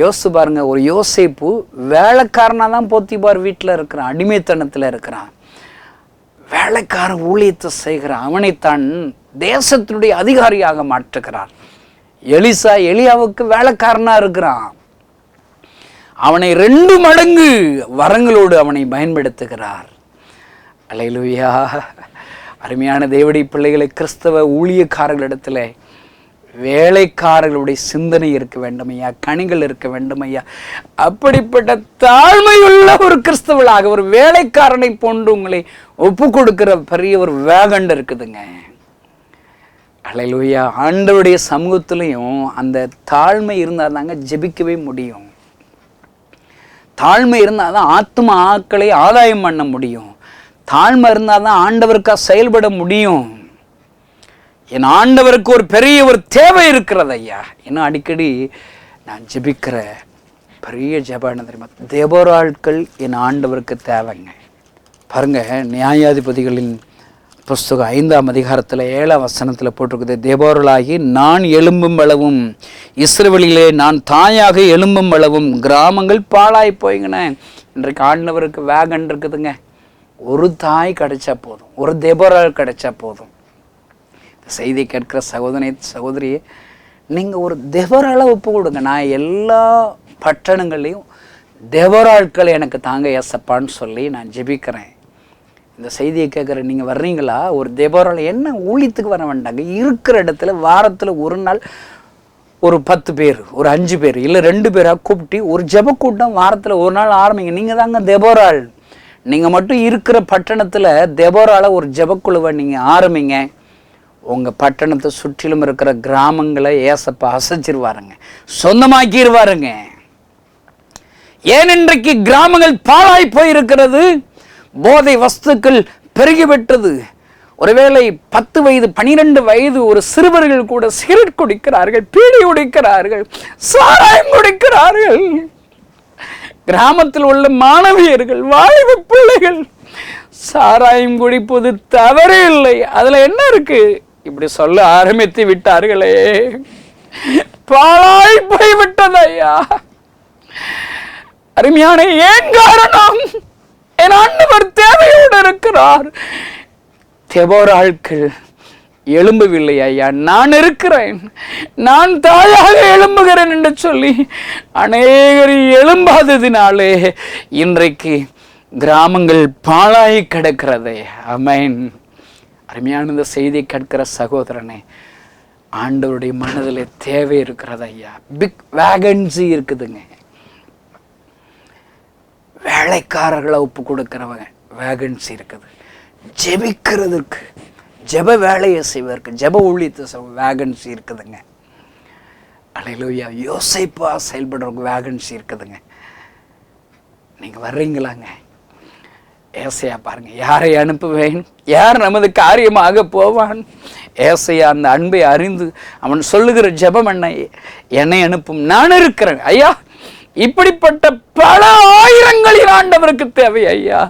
யோசிச்சு பாருங்க, ஒரு யோசேப்பு வேலைக்காரனாக தான் போத்திபார் வீட்டில் இருக்கிறான், அடிமைத்தனத்தில் இருக்கிறான். வேலைக்காரன் ஊழியத்தை செய்கிறான், அவனைத்தான் தேசத்தினுடைய அதிகாரியாக மாற்றுகிறார். எலிசா எலியாவுக்கு வேலைக்காரனா இருக்கிறான். அவனை 2 மடங்கு வரங்களோடு அவனை பயன்படுத்துகிறார். அல்லேலூயா. அருமையான தேவனுடைய பிள்ளைகளை, கிறிஸ்தவ ஊழியக்காரர்களிடத்தில் வேலைக்காரர்களுடைய சிந்தனை இருக்க வேண்டும் ஐயா, கனிகள் இருக்க வேண்டும் ஐயா. அப்படிப்பட்ட தாழ்மையுள்ள ஒரு கிறிஸ்தவளாக ஒரு வேலைக்காரனை போன்று உங்களை ஒப்பு கொடுக்கிற பெரிய ஒரு வேகண்ட் இருக்குதுங்க. அல்லேலூயா. ஆண்டவருடைய சமூகத்திலையும் அந்த தாழ்மை இருந்தால் தாங்க ஜெபிக்கவே முடியும். தாழ்மை இருந்தால் தான் ஆத்ம ஆக்களை ஆதாயம் பண்ண முடியும். தாழ்மை இருந்தால் தான் ஆண்டவருக்காக செயல்பட முடியும். என் ஆண்டவருக்கு ஒரு பெரிய ஒரு தேவை இருக்கிறது ஐயா. இன்னும் அடிக்கடி நான் ஜெபிக்கிற பெரிய ஜெபம் என்ன தெரியுமா? தேபோராட்கள் என் ஆண்டவருக்கு தேவைங்க. பாருங்க, நியாயாதிபதிகளின் புஸ்தகம் 5ஆம் அதிகாரத்தில் 7ஆம் வசனத்தில் போட்டிருக்குது, தேபோரலாகி நான் எழும்பும் அளவும் இஸ்ரவேலிலே நான் தாயாக எழும்பும் அளவும் கிராமங்கள் பாழாய் போய்ங்கண்ணே. இன்றைக்கு ஆண்டவருக்கு வேகன் இருக்குதுங்க. ஒரு தாய் கிடைச்சா போதும், ஒரு தேபோரால் கிடைச்சா போதும். செய்தி கேட்கிற சகோதரியே, நீங்கள் ஒரு தேவராளை ஒப்பு கொடுங்க. நான் எல்லா பட்டணங்கள்லையும் தேவராட்களை எனக்கு தாங்க ஏசப்பான்னு சொல்லி நான் ஜெபிக்கிறேன். இந்த செய்தியை கேட்குற நீங்கள் வர்றீங்களா? ஒரு தேவரால் என்ன ஊழியத்துக்கு வர வேண்டாங்க. இருக்கிற இடத்துல வாரத்தில் ஒரு நாள் ஒரு 10 பேர், ஒரு 5 பேர், இல்லை 2 பேராக கூப்பிட்டு ஒரு ஜெப கூட்டம் வாரத்தில் ஒரு நாள் ஆரம்பிங்க. நீங்கள் தாங்க தேவரால். நீங்கள் மட்டும் இருக்கிற பட்டணத்தில் தேவரால ஒரு ஜெபக்குழுவை நீங்கள் ஆரம்பிங்க. உங்கள் பட்டணத்தை சுற்றிலும் இருக்கிற கிராமங்களை ஏசப்பா அசைச்சிருவாருங்க, சொந்தமாக்கிடுவாருங்க. ஏன் இன்றைக்கு கிராமங்கள் பாழாய் போயிருக்கிறது? போதை வஸ்துக்கள் பெருகிவிட்டது. ஒருவேளை 10 வயது 12 வயது ஒரு சிறுவர்கள் கூட சிகரெட் குடிக்கிறார்கள், பீடி குடிக்கிறார்கள், சாராயம் குடிக்கிறார்கள். கிராமத்தில் உள்ள மாணவியர்கள், வாலிப பிள்ளைகள் சாராயம் குடிப்பது தவறே இல்லை, அதுல என்ன இருக்கு? இப்படி சொல்ல ஆரம்பித்து விட்டார்களே. பாழாய் போய்விட்டது ஐயா. அருமையான, ஏன் காரணம்? என் ஆண்டவர் தேவையோடு இருக்கிறார். தேவராட்கள் எழும்பவில்லை ஐயா, நான் இருக்கிறேன், நான் தாயாக எழும்புகிறேன் என்று சொல்லி அநேகர் எழும்பாததினாலே இன்றைக்கு கிராமங்கள் பாழாய் கிடக்கிறதே. ஆமென். அருமையான இந்த செய்தியை கேட்கிற சகோதரனே, ஆண்டவருடைய மனதில் தேவை இருக்கிறது ஐயா. பிக் வேகன்சி இருக்குதுங்க. வேலைக்காரர்களை ஒப்பு கொடுக்கிறவங்க வேகன்சி இருக்குது. ஜெபிக்கிறதுக்கு, ஜெப வேலையை செய்வதற்கு, ஜெப ஊழியத்தை வேகன்சி இருக்குதுங்க. அல்லேலூயா. யோசேப்பா செயல்படுறவங்க வேகன்சி இருக்குதுங்க. நீங்கள் வர்றீங்களாங்க? ஏசையா பாருங்க, யாரை அனுப்புவேன், யார் நமது காரியமாக போவான்? ஏசையா அந்த அன்பை அறிந்து அவன் சொல்லுகிற ஜெபம் என்ன? என்னை அனுப்பும், நான் இருக்கிறேன் ஐயா. இப்படிப்பட்ட பல ஆயிரங்களில் ஆண்டவருக்கு தேவை ஐயா.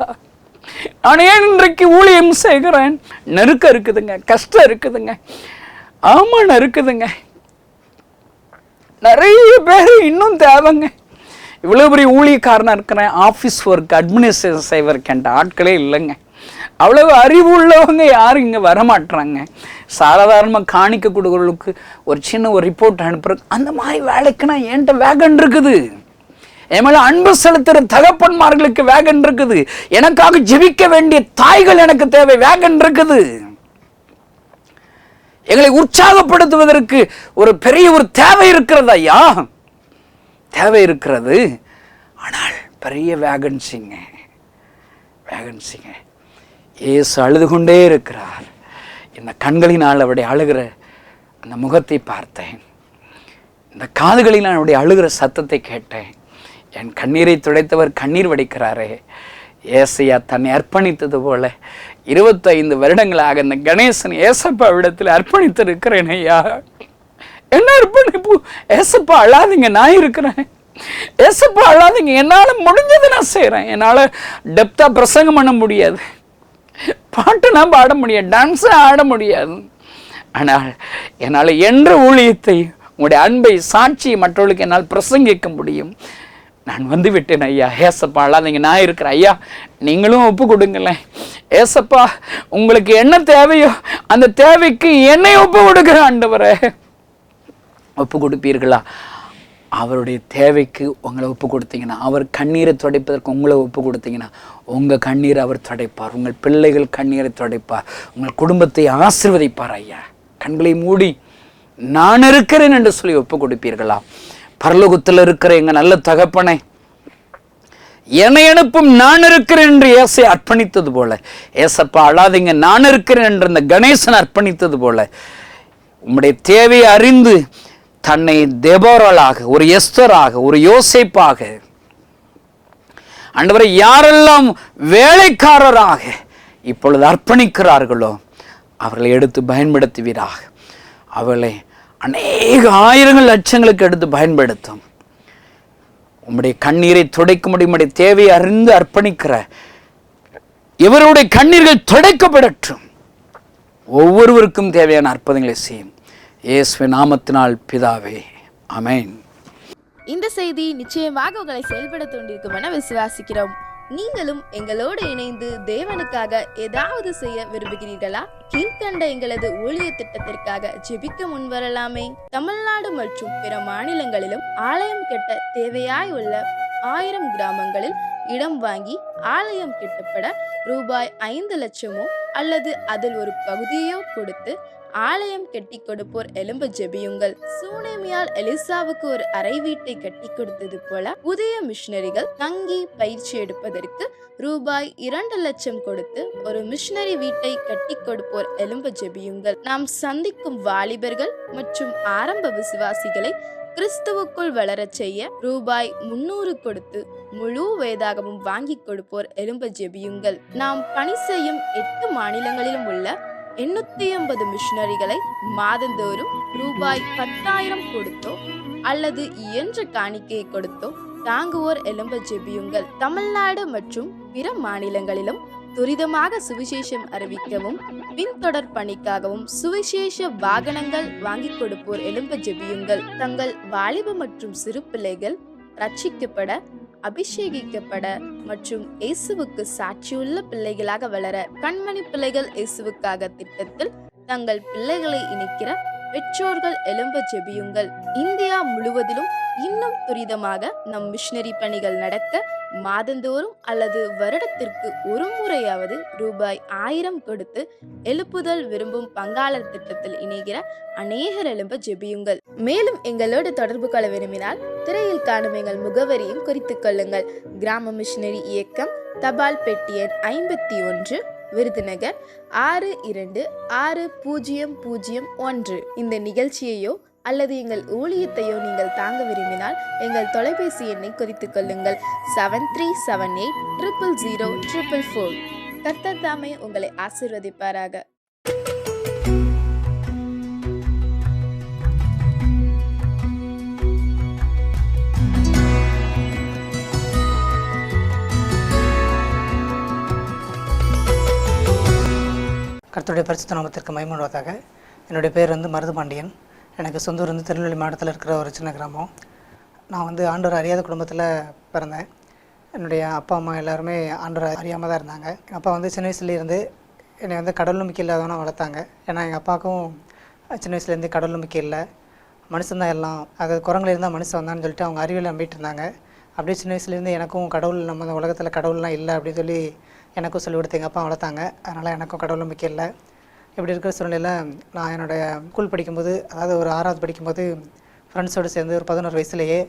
நான் ஏன் இன்றைக்கு ஊழியம் செய்கிறேன்? நெருக்கம் இருக்குதுங்க, கஷ்டம் இருக்குதுங்க, ஆமாம் இருக்குதுங்க. நிறைய பேர் இன்னும் தேவைங்க. இவ்வளோ பெரிய ஊழியக்காரனாக இருக்கிறேன், ஆஃபீஸ் ஒர்க், அட்மினிஸ்ட்ரேஷன் செய்வதற்கு என்ற ஆட்களே இல்லைங்க. அவ்வளவு அறிவு உள்ளவங்க யாரும் இங்கே வரமாட்டுறாங்க. சாதாரணமாக காணிக்க கொடுக்குறவங்களுக்கு ஒரு சின்ன ஒரு ரிப்போர்ட் அனுப்புறது, அந்த மாதிரி வேலைக்குன்னா என்கிட்ட வேகன் இருக்குது. என் மேலே அன்பு செலுத்துகிற தகப்பன்மார்களுக்கு வேகன் இருக்குது. எனக்காக ஜெபிக்க வேண்டிய தாய்கள் எனக்கு தேவை, வேகன் இருக்குது. எங்களை உற்சாகப்படுத்துவதற்கு ஒரு பெரிய ஒரு தேவை இருக்கிறது ஐயா, தேவை இருக்கிறது. ஆனால் பெரிய வேகன்சிங்க. இயேசு அழுது கொண்டே இருக்கிறார். இந்த கண்களினால் அவருடைய அழுகிற அந்த முகத்தை பார்த்தேன், இந்த காதுகளினால் அவருடைய அழுகிற சத்தத்தை கேட்டேன். என் கண்ணீரை துடைத்தவர் கண்ணீர் வடிக்கிறாரே. ஏசையா தன்னை அர்ப்பணித்தது போல 25 வருடங்களாக இந்த கணேசன் ஏசப்பாவிடத்தில் அர்ப்பணித்திருக்கிறேன் ஐயா. என்ன அர்ப்பணிப்பு? ஏசப்பா அழாதீங்க, நான் இருக்கிறேன். ஏசப்பா அழாதீங்க, என்னால் முடிஞ்சதை நான் செய்கிறேன். என்னால் டெப்த்தாக பிரசங்கம் பண்ண முடியாது, பாட்டு நான் பாட முடியாது, டான்ஸை ஆட முடியாது. ஆனால் என்னால் என்ற ஊழியத்தை, உங்களுடைய அன்பை, சாட்சியை மற்றவர்களுக்கு என்னால் பிரசங்கிக்க முடியும். நான் வந்து விட்டேன் ஐயா. ஏசப்பா அழாதீங்க, நான் இருக்கிறேன் ஐயா. நீங்களும் ஒப்பு கொடுங்களேன். ஏசப்பா உங்களுக்கு என்ன தேவையோ அந்த தேவைக்கு என்னை ஒப்பு கொடுக்குற ஆண்டவரே. ஒப்பு கொடுப்பீர்களா? அவருடைய தேவைக்கு உங்களை ஒப்பு கொடுத்தீங்கன்னா, அவர் கண்ணீரை துடைப்பதற்கு உங்களை ஒப்பு கொடுத்தீங்கன்னா, உங்கள் கண்ணீரை அவர் துடைப்பார். உங்கள் பிள்ளைகள் கண்ணீரை துடைப்பார். உங்கள் குடும்பத்தை ஆசீர்வதிப்பார் ஐயா. கண்களை மூடி நான் இருக்கிறேன் என்று சொல்லி ஒப்பு கொடுப்பீர்களா? பரலோகத்தில் இருக்கிற எங்கள் நல்ல தகப்பனே, என்னை அனுப்பும், நான் இருக்கிறேன் என்று ஏசை அர்ப்பணித்தது போல, ஏசப்பா அழாதீங்க, நான் இருக்கிறேன் என்று இந்த கணேசன் அர்ப்பணித்தது போல, உம்முடைய தேவையை அறிந்து தன்னை தெபோராளாக, ஒரு எஸ்தராக, ஒரு யோசேப்பாக, ஆண்டவரை யாரெல்லாம் வேலைக்காரராக இப்பொழுது அர்ப்பணிக்கிறார்களோ அவர்களை எடுத்து பயன்படுத்துவீராக. அவளை அநேக ஆயிரங்கள் லட்சங்களுக்கு எடுத்து பயன்படுத்தும். உம்முடைய கண்ணீரை துடைக்க முடியும். உம்முடைய தேவையை அறிந்து அர்ப்பணிக்கிற இவருடைய கண்ணீர்கள் துடைக்கப்படட்டும். ஒவ்வொருவருக்கும் தேவையான அற்புதங்களை செய்யும். இயேசுவின் நாமத்தினால் பிதாவே, ஆமென். இந்த செய்தி நிச்சயமாக உங்களை செயல்பட தூண்டிருக்கும் என விசுவாசிக்கிறோம். நீங்களும் எங்களோடு இணைந்து தேவனுக்காக ஏதாவது செய்ய விரும்புகிறீர்களா? கீழ்கண்ட எங்களது ஊழிய திட்டத்திற்காக ஜெபிக்க முன்வரலாமே. தமிழ்நாடு மற்றும் பிற மாநிலங்களிலும் ஆலயம் கட்ட தேவையாய் உள்ள 1000 கிராமங்களில் இடம் வாங்கி ஆலயம் கட்டப்பட ரூபாய் 5 லட்சமோ அல்லது அதில் ஒரு பகுதியோ கொடுத்து ஆலயம் கட்டி கொடுப்போர் எழும்ப ஜெபியுங்கள். சூனேமியால் எலிசாவுக்கு ஒரு அறை வீட்டை கட்டி கொடுத்தது போல புதிய மிஷனரிகள் தங்கி பயிற்சி எடுப்பதற்கு ரூபாய் 2 லட்சம் கொடுத்து ஒரு மிஷனரி வீட்டை கட்டி கொடுப்போர் எழும்ப ஜெபியுங்கள். நாம் சந்திக்கும் வாலிபர்கள் மற்றும் ஆரம்ப விசுவாசிகளை கிறிஸ்துவுக்குள் வளரச் செய்ய ரூபாய் 300 கொடுத்து முழு வேதாகமும் வாங்கி கொடுப்போர் எழும்ப ஜெபியுங்கள். நாம் பணி செய்யும் 8 மாநிலங்களிலும் உள்ள 880 மிஷனரிகளை மாதந்தோறும் ரூபாய் 10,000 கொடுத்தோ அல்லது இயன்ற காணிக்கையை கொடுத்தோ தாங்குவோர் எழும்ப ஜெபியுங்கள். தமிழ்நாடு மற்றும் பிற மாநிலங்களிலும் துரிதமாக சுவிசேஷம் அறிவிக்கவும் பின்தொடர் பணிக்காகவும் சுவிசேஷ வாகனங்கள் வாங்கி கொடுப்போர் எழும்ப ஜெபியுங்கள். தங்கள் வாலிப மற்றும் சிறு பிள்ளைகள் ரட்சிக்கப்பட, அபிஷேகிக்கப்பட மற்றும் இயேசுவுக்கு சாட்சியுள்ள பிள்ளைகளாக வளர கண்மணி பிள்ளைகள் இயேசுவுக்காக திட்டத்தில் தங்கள் பிள்ளைகளை இணைக்கிற பெற்றோர்கள் எழும்ப ஜெபியுங்கள். இந்தியா முழுவதிலும் இன்னும் துரிதமாக நம் மிஷனரி பணிகள் நடக்க மாதந்தோறும் அல்லது வருடத்திற்கு ஒரு முறையாவது ரூபாய் 1000 கொடுத்து எழுப்புதல் விரும்பும் பங்காளர் திட்டத்தில் இணைகிற அநேகர் எழும்ப ஜெபியுங்கள். மேலும் எங்களோடு தொடர்பு கொள்ள விரும்பினால் திரையில் காணும் எங்கள் முகவரியும் குறித்துக் கொள்ளுங்கள். கிராம மிஷனரி இயக்கம், தபால் பெட்டி எண் 51, விருதுநகர் 626001. இந்த நிகழ்ச்சியையோ அல்லது எங்கள் ஊழியத்தையோ நீங்கள் தாங்க விரும்பினால் எங்கள் தொலைபேசி எண்ணை குறித்துக் கொள்ளுங்கள். 7378000444. கர்த்தர் தாமே உங்களை ஆசீர்வதிப்பாராக. கர்த்தருடைய பரிசுத்த நாமத்திற்கு மகிமை உண்டாவதாக. என்னுடைய பேர் மருதுபாண்டியன். எனக்கு சொந்த ஊர் திருநெல்வேலி மாவட்டத்தில் இருக்கிற ஒரு சின்ன கிராமம். நான் ஆண்டவர் அறியாத குடும்பத்தில் பிறந்தேன். என்னுடைய அப்பா அம்மா எல்லாருமே ஆண்டவர் அறியாமல் தான் இருந்தாங்க. எங்கள் அப்பா சின்ன வயசுலேருந்து என்னை கடவுள் நம்பிக்கை இல்லாதவனா வளர்த்தாங்க. ஏன்னா எங்கள் அப்பாவுக்கும் சின்ன வயசுலேருந்து கடவுள் நம்பிக்கை இல்லை, மனுஷன்தான் எல்லாம், அது குரங்குல இருந்தால் மனுஷன் வந்தான்னு சொல்லிட்டு அவங்க அறிவியல் நம்பிட்டு இருந்தாங்க. அப்படியே சின்ன வயசுலேருந்து எனக்கும் கடவுள், நம்ம இந்த உலகத்தில் கடவுள்லாம் இல்லை அப்படின்னு சொல்லி எனக்கும் சொல்லி கொடுத்து எங்கள் அப்பா வளர்த்தாங்க. அதனால் எனக்கும் கடவுள் நம்பிக்கை இல்லை. இப்படி இருக்கிற சூழ்நிலையில் நான் என்னுடைய ஸ்கூல் படிக்கும்போது, அதாவது ஒரு 6வது படிக்கும்போது ஃப்ரெண்ட்ஸோடு சேர்ந்து ஒரு 11 வயசுலேயே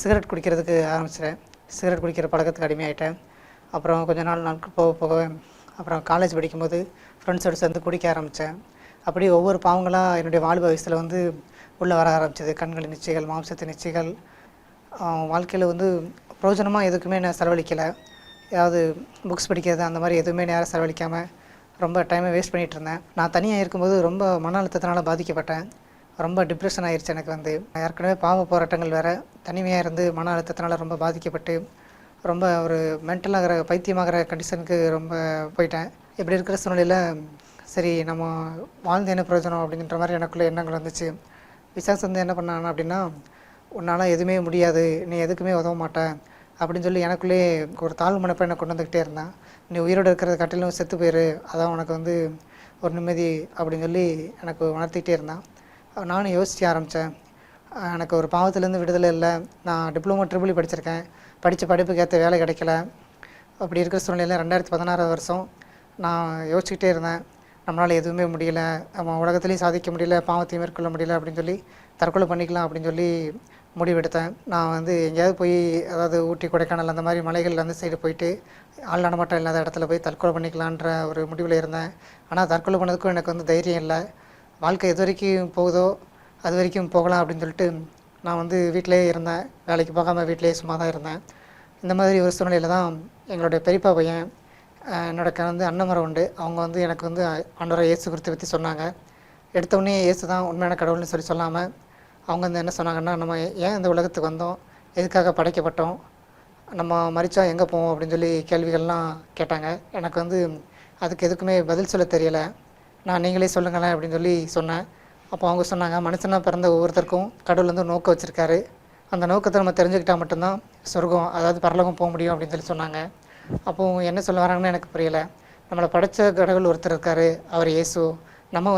சிகரெட் குடிக்கிறதுக்கு ஆரம்பிச்சிட்டேன். சிகரெட் குடிக்கிற பழக்கத்துக்கு அடிமையாயிட்டேன். அப்புறம் கொஞ்ச நாட்கள் போக அப்புறம் காலேஜ் படிக்கும்போது ஃப்ரெண்ட்ஸோடு சேர்ந்து குடிக்க ஆரம்பித்தேன். அப்படி ஒவ்வொரு பாவங்களாக என்னுடைய வாலிப வயசில் உள்ளே வர ஆரம்பிச்சது. கண்களின் நிச்சயங்கள், மாம்சத்தின் நிச்சயங்கள். வாழ்க்கையில் பிரயோஜனமாக எதுக்குமே நான் செலவழிக்கலை. ஏதாவது புக்ஸ் படிக்கிறது அந்த மாதிரி எதுவுமே நேரம் செலவழிக்காமல் ரொம்ப டைமை வேஸ்ட் பண்ணிகிட்டு இருந்தேன். நான் தனியாக இருக்கும்போது ரொம்ப மன அழுத்தத்தினால பாதிக்கப்பட்டேன். ரொம்ப டிப்ரெஷன் ஆயிடுச்சு எனக்கு. ஏற்கனவே பாவ போராட்டங்கள் வேறு, தனிமையாக இருந்து மன அழுத்தத்தினால ரொம்ப பாதிக்கப்பட்டு ரொம்ப ஒரு மென்டலாகிற, பைத்தியமாகிற கண்டிஷனுக்கு ரொம்ப போயிட்டேன். இப்படி இருக்கிற சூழ்நிலையில் சரி நம்ம வாழ்ந்து என்ன பிரயோஜனம் அப்படின்ற மாதிரி எனக்குள்ளே எண்ணங்கள் வந்துச்சு. பிசாசு என்ன பண்ணானா அப்படின்னா, உன்னால் எதுவுமே முடியாது, நீ எதுக்குமே உதவ மாட்டேன் அப்படின்னு சொல்லி எனக்குள்ளே ஒரு தாழ்வு மனப்பை என்னை கொண்டு வந்துக்கிட்டே இருந்தான். நீ உயிரோடு இருக்கிறத காட்டிலும் செத்து போயிரு, அதான் உனக்கு ஒரு நிம்மதி அப்படின்னு சொல்லி எனக்கு உணர்த்திக்கிட்டே இருந்தான். நானும் யோசிக்க ஆரம்பித்தேன். எனக்கு ஒரு பாவத்திலேருந்து விடுதலை இல்லை. நான் டிப்ளமோ ட்ரிபிள் படிச்சிருக்கேன், படித்த படிப்புக்கு ஏற்ற வேலை கிடைக்கல. அப்படி இருக்கிற சூழ்நிலையில் 2016 வருஷம் நான் யோசிச்சுக்கிட்டே இருந்தேன். நம்மளால் எதுவுமே முடியல, நம்ம உலகத்துலேயும் சாதிக்க முடியல, பாவத்தையும் மேற்கொள்ள முடியல அப்படின்னு சொல்லி தற்கொலை பண்ணிக்கலாம் அப்படின்னு சொல்லி முடிவெடுத்தேன். நான் எங்கேயாவது போய், அதாவது ஊட்டி, கொடைக்கானல் அந்த மாதிரி மலைகள் அந்த சைடு போயிட்டு ஆள் நடமாட்டம் இல்லாத இடத்துல போய் தற்கொலை பண்ணிக்கலான்ற ஒரு முடிவில் இருந்தேன். ஆனால் தற்கொலை பண்ணதுக்கும் எனக்கு தைரியம் இல்லை. வாழ்க்கை எது வரைக்கும் போகுதோ அது வரைக்கும் போகலாம் அப்படின்னு சொல்லிட்டு நான் வீட்டிலே இருந்தேன். வேலைக்கு போகாமல் வீட்டிலே சும்மா தான் இருந்தேன். இந்த மாதிரி ஒரு சூழ்நிலையில் தான் எங்களுடைய பெரியப்பா பையன், என்னோட அண்ணமரம் உண்டு, அவங்க எனக்கு ஆண்டவரை இயேசு கிறிஸ்துவை பற்றி சொன்னாங்க. எடுத்தோடனே இயேசு தான் உண்மையான கடவுள்னு சொல்லி சொல்லாமல் அவங்க என்ன சொன்னாங்கன்னா, நம்ம ஏன் இந்த உலகத்துக்கு வந்தோம், எதுக்காக படைக்கப்பட்டோம், நம்ம மரித்தா எங்கே போவோம் அப்படின்னு சொல்லி கேள்விகள்லாம் கேட்டாங்க. எனக்கு அதுக்கு எதுக்குமே பதில் சொல்ல தெரியலை. நான் நீங்களே சொல்லுங்களேன் அப்படின்னு சொல்லி சொன்னேன். அப்போ அவங்க சொன்னாங்க, மனுஷனாக பிறந்த ஒவ்வொருத்தருக்கும் கடவுள் நோக்கம் வச்சுருக்காரு, அந்த நோக்கத்தை நம்ம தெரிஞ்சுக்கிட்டால் மட்டும்தான் சொர்க்கம், அதாவது பரலோகம் போக முடியும் அப்படின்னு சொல்லி சொன்னாங்க. அப்போது என்ன சொல்ல வராங்கன்னு எனக்கு புரியலை. நம்மளை படைத்த கடவுள் ஒருத்தர் இருக்கார், அவர் இயேசு. நம்ம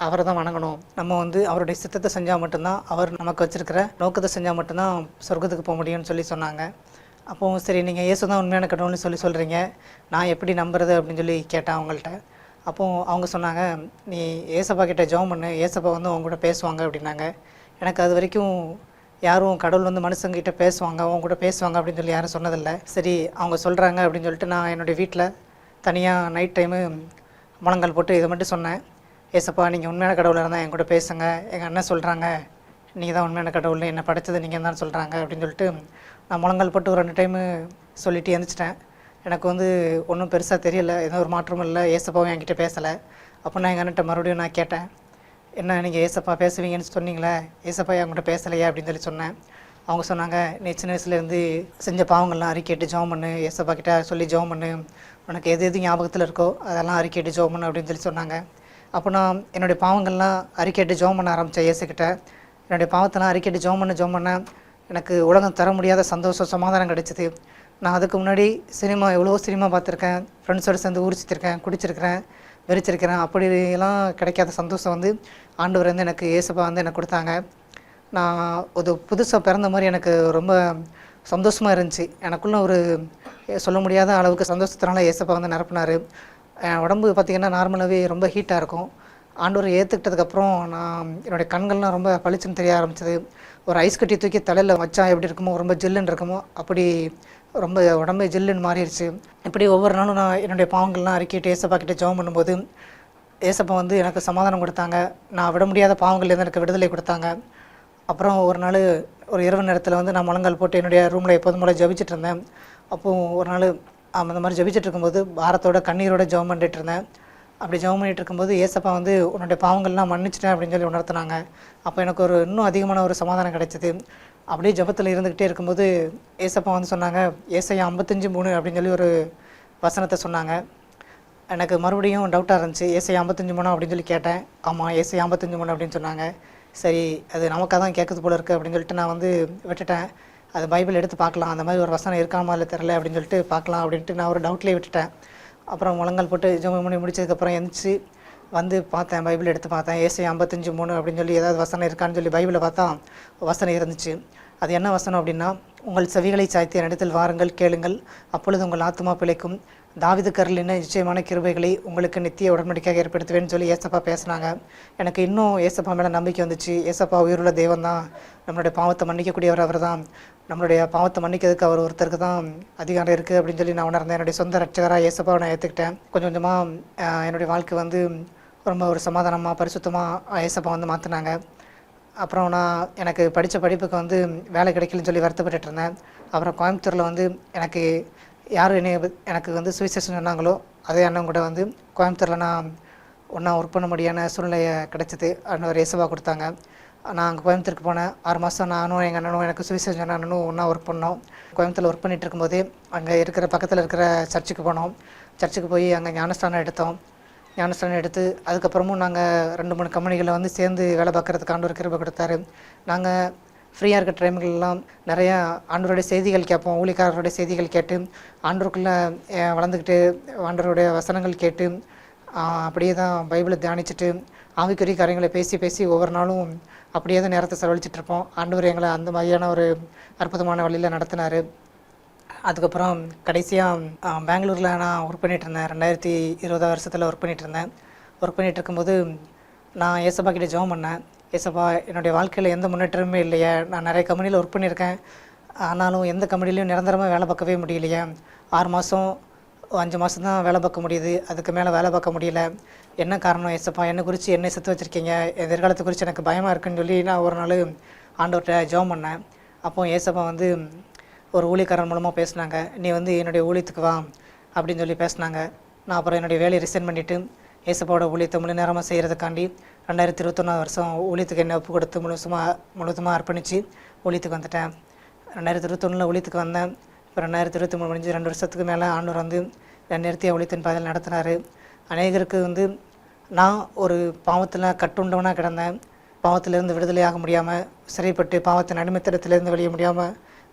அவரை தான் வணங்கணும். நம்ம அவருடைய சித்தத்தை செஞ்சால் மட்டும்தான், அவர் நமக்கு வச்சுருக்கிற நோக்கத்தை செஞ்சால் மட்டும்தான் சொர்க்கத்துக்கு போக முடியும்னு சொல்லி சொன்னாங்க. அப்போது சரி, நீங்கள் இயேசு தான் உண்மையான கடவுள்னு சொல்கிறீங்க, நான் எப்படி நம்புறது அப்படின்னு சொல்லி கேட்டேன் அவங்கள்ட்ட. அப்போது அவங்க சொன்னாங்க, நீ ஏசப்பா கிட்ட ஜெபம் பண்ணு, ஏசப்பா அவங்க கூட பேசுவாங்க அப்படின்னாங்க. எனக்கு அது வரைக்கும் யாரும் கடவுள் மனுஷங்கிட்ட பேசுவாங்க, அவங்க கூட பேசுவாங்க அப்படின்னு சொல்லி யாரும் சொன்னதில்லை. சரி, அவங்க சொல்கிறாங்க அப்படின்னு சொல்லிட்டு நான் என்னுடைய வீட்டில் தனியாக நைட் டைமு முழங்கால் போட்டு இதை மட்டும் சொன்னேன். ஏசப்பா, நீங்கள் உண்மையான கடவுளாக இருந்தால் என் கூட பேசுங்க, எங்கள் அண்ணன் சொல்கிறாங்க நீங்கள் தான் உண்மையான கடவுள், என்னை படைத்தது நீங்கள் தான் சொல்கிறாங்க அப்படின்னு சொல்லிட்டு நான் முழங்கால் போட்டு ஒரு 2 டைமு சொல்லிவிட்டு எழுந்திரிச்சிட்டேன். எனக்கு ஒன்றும் பெருசாக தெரியலை, எந்த ஒரு மாற்றமும் இல்லை. ஏசப்பாவும் என்கிட்ட பேசலை. அப்போ நான் எங்கள் அண்ணன்ட்ட மறுபடியும் நான் கேட்டேன், என்ன நீங்கள் ஏசப்பா பேசுவீங்கன்னு சொன்னீங்களே, ஏசப்பா என்கிட்ட பேசலையா அப்படின்னு சொல்லி சொன்னேன். அவங்க சொன்னாங்க, நீ சின்ன வயசுலேருந்து செஞ்ச பாவங்கள்லாம் அறிக்கைட்டு ஜெபம் பண்ணு, ஏசப்பா கிட்ட சொல்லி ஜெபம் பண்ணு, உனக்கு எது எது ஞாபகத்தில் இருக்கோ அதெல்லாம் அறிக்கைட்டு ஜெபம் பண்ணு அப்படின்னு சொல்லி சொன்னாங்க. அப்போ நான் என்னுடைய பாவங்கள்லாம் அறிக்கைட்டு ஜெபம் பண்ண ஆரம்பித்தேன். இயேசுக்கிட்ட என்னுடைய பாவத்தெல்லாம் அறிக்கைட்டு ஜெபம் பண்ண எனக்கு உலகம் தர முடியாத சந்தோஷம், சமாதானம் கிடைச்சிது. நான் அதுக்கு முன்னாடி எவ்வளோ சினிமா பார்த்துருக்கேன், ஃப்ரெண்ட்ஸோடு சேர்ந்து ஊர் சுற்றிருக்கேன், குடிச்சிருக்கிறேன், வெறிச்சிருக்கிறேன். அப்படியெல்லாம் கிடைக்காத சந்தோஷம் வந்து ஆண்டவர் வந்து எனக்கு ஏசப்பா வந்து எனக்கு கொடுத்தாங்க. நான் ஒரு புதுசாக பிறந்த மாதிரி எனக்கு ரொம்ப சந்தோஷமாக இருந்துச்சு. எனக்குள்ள ஒரு சொல்ல முடியாத அளவுக்கு சந்தோஷத்தினால ஏசப்பா வந்து நிரப்பினார். என் உடம்பு பார்த்திங்கன்னா நார்மலாகவே ரொம்ப ஹீட்டாக இருக்கும். ஆண்டவர் ஏற்றுக்கிட்டதுக்கப்புறம் நான் என்னுடைய கண்கள்லாம் ரொம்ப பளிச்சுன்னு தெரிய ஆரம்பிச்சது. ஒரு ஐஸ் கட்டி தூக்கி தலையில் வச்சா எப்படி இருக்குமோ, ரொம்ப ஜில்லுன்னு இருக்குமோ அப்படி ரொம்ப உடம்பே ஜில்லுன்னு மாறிடுச்சு. இப்படி ஒவ்வொரு நாளும் நான் என்னுடைய பாவங்கள்லாம் அறிக்கிட்டு ஏசப்பா கிட்டே ஜெபம் பண்ணும்போது ஏசப்பா வந்து எனக்கு சமாதானம் கொடுத்தாங்க. நான் விட முடியாத பாவங்கள்லேருந்து எனக்கு விடுதலை கொடுத்தாங்க. அப்புறம் ஒரு நாள் ஒரு இரவு நேரத்தில் வந்து நான் முழங்கால் போட்டு என்னுடைய ரூமில் எப்போதும் போல் ஜபிச்சுட்டு இருந்தேன். அப்போது ஒரு நாள் அந்த மாதிரி ஜபிச்சுட்டு இருக்கும்போது பாரத்தோட கண்ணீரோட ஜெபம் பண்ணிட்டு இருந்தேன். அப்படி ஜெபம் பண்ணிகிட்டு இருக்கும்போது ஏசப்பா வந்து உன்னுடைய பாவங்கள்லாம் மன்னிச்சிட்டேன் அப்படின்னு சொல்லி உணர்த்தினாங்க. அப்போ எனக்கு ஒரு இன்னும் அதிகமான ஒரு சமாதானம் கிடைச்சிது. அப்படியே ஜபத்தில் இருந்துக்கிட்டே இருக்கும்போது ஏசப்பா வந்து சொன்னாங்க, ஏசாயா 55:3 அப்படின்னு சொல்லி ஒரு வசனத்தை சொன்னாங்க. எனக்கு மறுபடியும் டவுட்டாக இருந்துச்சு, ஏசாயா 55:3 அப்படின்னு சொல்லி கேட்டேன். ஆமாம், ஏசாயா 55:3 அப்படின்னு சொன்னாங்க. சரி, அது நமக்காக தான் கேட்குறது போல இருக்குது அப்படின்னு சொல்லிட்டு நான் வந்து விட்டுட்டேன். அது பைபிள் எடுத்து பார்க்கலாம், அந்த மாதிரி ஒரு வசனம் இருக்காமா இல்லை தெரில அப்படின்னு சொல்லிட்டு பார்க்கலாம் அப்படின்ட்டு நான் ஒரு டவுட்லேயே விட்டுட்டேன். அப்புறம் முழங்கால் போட்டு ஜெபம் பண்ணி முடிச்சதுக்கப்புறம் எழுந்திரிச்சு வந்து பார்த்தேன், பைபிள் எடுத்து பார்த்தேன். ஏசாயா 55:3 அப்படின்னு சொல்லி ஏதாவது வசனம் இருக்கான்னு சொல்லி பைபிளை பார்த்தா வசனம் இருந்துச்சு. அது என்ன வசனம் அப்படின்னா, உங்கள் செவிகளை சாய்த்து என்னிடத்தில் வாருங்கள், கேளுங்கள், அப்பொழுது உங்கள் ஆத்துமா பிழைக்கும். தாவீது கர்லின நிச்சயமான கிருபைகளை உங்களுக்கு நித்திய உடன்படிக்கையாக ஏற்படுத்துவேன்னு சொல்லி ஏசப்பா பேசினாங்க. எனக்கு இன்னும் ஏசப்பா மேலே நம்பிக்கை வந்துச்சு. ஏசப்பா உயிருள்ள தெய்வம் தான், நம்மளுடைய பாவத்தை மன்னிக்கக்கூடியவர் அவர் தான், நம்மளுடைய பாவத்தை மன்னிக்கிறதுக்கு அவர் ஒருத்தருக்கு தான் அதிகாரம் இருக்குது அப்படின்னு சொல்லி நான் உணர்ந்தேன். என்னுடைய சொந்த ரட்சகராக ஏசப்பாவை நான் ஏற்றுக்கிட்டேன். கொஞ்சம் கொஞ்சமாக என்னுடைய வாழ்க்கை வந்து ரொம்ப ஒரு சமாதானமாக பரிசுத்தமாக ஏசப்பா வந்து மாற்றினாங்க. அப்புறம் நான் எனக்கு படித்த படிப்புக்கு வந்து வேலை கிடைக்கலன்னு சொல்லி வருத்தப்பட்டு இருந்தேன். அப்புறம் கோயம்புத்தூரில் வந்து எனக்கு யார் எனக்கு வந்து சுவிசேஷன் சொன்னாங்களோ அதே அண்ணன் கூட வந்து கோயம்புத்தூரில் நான் ஒன்றா ஒர்க் பண்ண முடியாத சூழ்நிலையை கிடச்சிது. அண்ணன் ஏசப்பா கொடுத்தாங்க. நான் அங்கே கோயம்புத்தூருக்கு போனேன். 6 மாதம் நானும் எங்கள் அண்ணனும் எனக்கு சுவிசேஷன் அண்ணனும் ஒன்றா ஒர்க் பண்ணோம். கோயம்புத்தூரில் ஒர்க் பண்ணிகிட்டு இருக்கும்போதே அங்கே இருக்கிற பக்கத்தில் இருக்கிற சர்ச்சுக்கு போனோம். சர்ச்சுக்கு போய் அங்கே ஞானஸ்தானம் எடுத்தோம். ஞானஸ்தானம் எடுத்து அதுக்கப்புறமும் நாங்கள் 2-3 கம்பெனிகளில் வந்து சேர்ந்து வேலை பார்க்குறதுக்கு ஆண்டவர் கிருபை கொடுத்தாரு. நாங்கள் ஃப்ரீயாக இருக்க டைம்களெல்லாம் நிறையா ஆண்டவருடைய செய்திகள் கேட்போம். ஊழியக்காரருடைய செய்திகள் கேட்டு ஆண்டவருக்குள்ளே வளர்ந்துக்கிட்டு ஆண்டவருடைய வசனங்கள் கேட்டு அப்படியே தான் பைபிளை தியானிச்சுட்டு ஆவிக்குரிய காரியங்களை பேசி பேசி ஒவ்வொரு நாளும் அப்படியே தான் நேரத்தை செலவழிச்சிட்ருப்போம். ஆண்டவர் எங்களை அந்த மாதிரியான ஒரு அற்புதமான வழியில் நடத்தினார். அதுக்கப்புறம் கடைசியாக பெங்களூரில் நான் ஒர்க் பண்ணிகிட்ருந்தேன். 2020 வருஷத்தில் ஒர்க் பண்ணிகிட்ருந்தேன். ஒர்க் பண்ணிகிட்டு இருக்கும்போது நான் ஏசப்பா கிட்டே ஜெபம் பண்ணேன். ஏசப்பா, என்னுடைய வாழ்க்கையில் எந்த முன்னேற்றமே இல்லையே, நான் நிறைய கம்பெனியில் ஒர்க் பண்ணியிருக்கேன், ஆனாலும் எந்த கம்பெனிலையும் நிரந்தரமாக வேலை பார்க்கவே முடியலையே. 6 மாதம் 5 மாதம் தான் வேலை பார்க்க முடியுது, அதுக்கு மேலே வேலை பார்க்க முடியல. என்ன காரணம் ஏசப்பா, என்னை குறித்து என்னை செத்து வச்சுருக்கீங்க, எதிர்காலத்தை குறித்து எனக்கு பயமாக இருக்குன்னு சொல்லி நான் ஒரு நாள் ஆண்டவர்கிட்ட ஜெபம் பண்ணேன். அப்போ ஏசப்பா வந்து ஒரு ஊழியக்காரன் மூலமாக பேசினாங்க. நீ வந்து என்னுடைய ஊழியத்துக்கு வா அப்படின்னு சொல்லி பேசினாங்க. நான் அப்புறம் என்னுடைய வேலையை ரிசைன் பண்ணிவிட்டு ஏசப்பாவோட ஊழியத்தை முழு நேரமாக செய்கிறதுக்காண்டி 2021 வருஷம் ஊழியத்துக்கு என்னை ஒப்பு கொடுத்து முழுவதுமாக அர்ப்பணித்து ஊழியத்துக்கு வந்துட்டேன். 2021 ஊழியத்துக்கு வந்தேன். இப்போ 2023 முடிஞ்சு 2 வருஷத்துக்கு மேலே ஆண்டவர் வந்து நிறுத்திய ஊழியத்தின் பாதையில் நடத்தினார். அநேகருக்கு வந்து நான் ஒரு பாவத்தில் கட்டுண்டவனாக கிடந்தேன். பாவத்திலேருந்து விடுதலையாக முடியாமல் சிறைப்பட்டு பாவத்தின் அடிமைத்தனத்திலேருந்து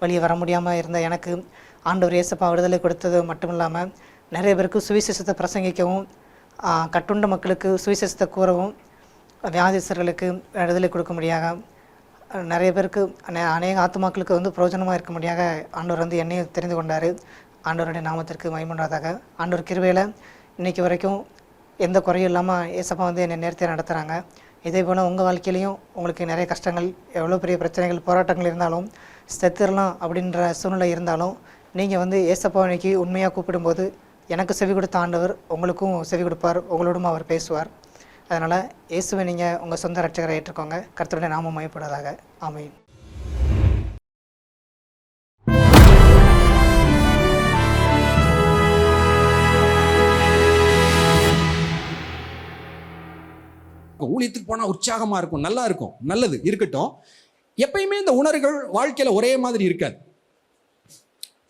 வெளியே வர முடியாமல் இருந்த எனக்கு ஆண்டவர் ஏசப்பா விடுதலை கொடுத்தது மட்டும் இல்லாமல் நிறைய பேருக்கு சுவிசேஷத்தை பிரசங்கிக்கவும், கட்டுண்ட மக்களுக்கு சுவிசேஷத்தை கூறவும், வியாதிஸ்தர்களுக்கு விடுதலை கொடுக்க முடியாத நிறைய பேருக்கு அநேக ஆத்துமாக்களுக்கு வந்து பிரயோஜனமாக இருக்க முடியாத ஆண்டவர் வந்து என்னையும் தெரிந்து கொண்டார். ஆண்டவருடைய நாமத்திற்கு மகிமையுண்டாவதாக. ஆண்டவர் கிருபையில் இன்றைக்கி வரைக்கும் எந்த குறையும் இல்லாமல் ஏசப்பா வந்து என்னை நேர்த்தியாக நடத்துகிறாங்க. இதே போல் உங்கள் வாழ்க்கையிலையும் உங்களுக்கு நிறைய கஷ்டங்கள், எவ்வளோ பெரிய பிரச்சனைகள், போராட்டங்கள் இருந்தாலும், செத்துடலாம் அப்படின்ற சூழ்நிலை இருந்தாலும், நீங்கள் வந்து ஏசப்பா இன்னைக்கு உண்மையாக கூப்பிடும்போது எனக்கு செவி கொடுத்த ஆண்டவர் உங்களுக்கும் செவி கொடுப்பார், உங்களோடும் அவர் பேசுவார். அதனால் இயேசுவை நீங்கள் உங்கள் சொந்த ரட்சகரை ஏற்றுக்கோங்க. கர்த்தருடைய நாமம் மகிமைப்படுவதாக. ஆமென். ஊழியத்துக்கு போனால் உற்சாகமாக இருக்கும், நல்லா இருக்கும், நல்லது இருக்கட்டும். எப்பயுமே இந்த உணர்வுகள் வாழ்க்கையில் ஒரே மாதிரி இருக்காது.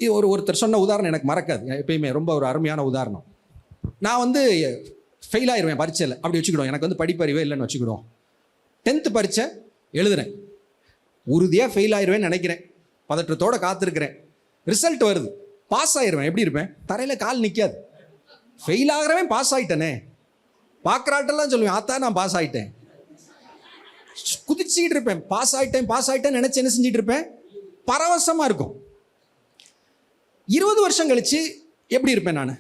இது ஒருத்தர் சொன்ன உதாரணம் எனக்கு மறக்காது, எப்பயுமே ரொம்ப ஒரு அருமையான உதாரணம். நான் வந்து ஃபெயில் ஆயிடுவேன் பரீட்சையில், அப்படி வச்சுக்கிடுவோம். எனக்கு வந்து படிப்பறிவே இல்லைன்னு வச்சுக்கிடுவோம். 10th பரீட்சை எழுதுறேன், உறுதியாக ஃபெயில் ஆயிடுவேன்னு நினைக்கிறேன், பதற்றத்தோடு காத்திருக்கிறேன். ரிசல்ட் வருது, பாஸ் ஆயிடுவேன். எப்படி இருப்பேன்? தரையில் கால் நிற்காது. ஃபெயில் ஆகிறவன் பாஸ் ஆகிட்டனே, பார்க்குறாட்டெல்லாம் சொல்லுவேன், ஆத்தா நான் பாஸ் ஆகிட்டேன். குதிச்சுக்கிட்டு இருப்பேன். பாஸ் ஆகிட்டேன்னு நினச்சி என்ன செஞ்சுட்டு இருப்பேன், பரவசமாக இருக்கும். 20 வருஷம் கழிச்சு எப்படி இருப்பேன் நான்?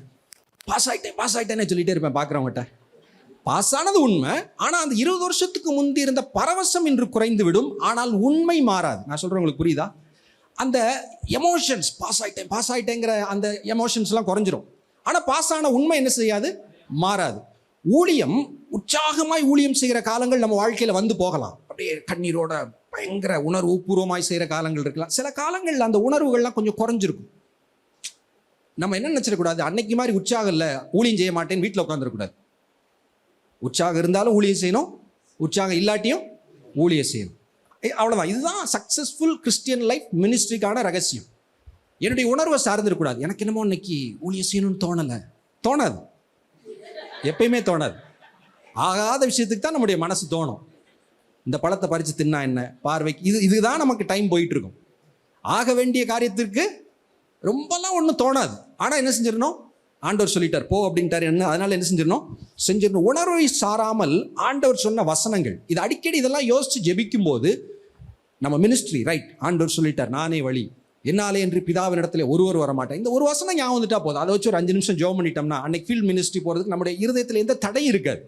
பாஸ் ஆகிட்டேன்னு சொல்லிட்டே இருப்பேன் பார்க்குறவங்ககிட்ட. பாஸ் ஆனது உண்மை, ஆனால் அந்த 20 வருஷத்துக்கு முந்தி இருந்த பரவசம் இன்று குறைந்து விடும். ஆனால் உண்மை மாறாது. நான் சொல்கிறேன், உங்களுக்கு புரியுதா? அந்த எமோஷன்ஸ், பாஸ் ஆகிட்டேங்கிற அந்த எமோஷன்ஸ்லாம் குறைஞ்சிரும். ஆனால் பாஸ் ஆன உண்மை என்ன செய்யாது, மாறாது. ஊழியம், உற்சாகமாய் ஊழியம் செய்கிற காலங்கள் நம்ம வாழ்க்கையில் வந்து போகலாம். அப்படியே கண்ணீரோட பயங்கர உணர்வு பூர்வமாய் செய்கிற காலங்கள் இருக்கலாம். சில காலங்களில் அந்த உணர்வுகள்லாம் கொஞ்சம் குறைஞ்சிருக்கும். நம்ம என்ன நினச்சிடக்கூடாது, அன்னைக்கு மாதிரி உற்சாகம் இல்லை ஊழியம் செய்ய மாட்டேன்னு வீட்டில் உட்காந்துருக்கூடாது. உற்சாகம் இருந்தாலும் ஊழியம் செய்யணும், உற்சாகம் இல்லாட்டியும் ஊழியம் செய்யணும். அவ்வளோதான். இதுதான் சக்ஸஸ்ஃபுல் கிறிஸ்டியன் லைஃப் மினிஸ்ட்ரிக்கான ரகசியம். என்னுடைய உணர்வை சார்ந்திருக்கூடாது. எனக்கு என்னமோ இன்னைக்கு ஊழியம் செய்யணும்னு தோணாது, எப்பயுமே தோணாது. ஆகாத விஷயத்துக்கு தான் நம்முடைய மனசு தோணும். இந்த பழத்தை பறித்து தின்னா என்ன, பார்வைக்கு இதுதான் நமக்கு டைம் போயிட்டு இருக்கும். ஆக வேண்டிய காரியத்திற்கு ரொம்பலாம் ஒன்றும் தோணாது. ஆனால் என்ன செஞ்சிடணும், ஆண்டவர் சொல்லிட்டார் போ அப்படின்ட்டார். அதனால என்ன செஞ்சிடணும், உணர்வை சாராமல் ஆண்டவர் சொன்ன வசனங்கள். இது அடிக்கடி இதெல்லாம் யோசிச்சு ஜெபிக்கும் போது நம்ம மினிஸ்ட்ரி ரைட், ஆண்டவர் சொல்லிட்டார் நானே வழி, என்னாலே என்று பிதாவின் இடத்துல ஒருவர் வர மாட்டேன். இந்த ஒரு வசனம் ஞாபகம் வந்துட்டா போதும். அதை வச்சு ஒரு 5 நிமிஷம் ஜெபம் பண்ணிட்டோம்னா அன்னைக்கு ஃபீல்ட் மினிஸ்ட்ரி போகிறதுக்கு நம்முடைய இருதயத்தில் எந்த தடையும் இருக்காது.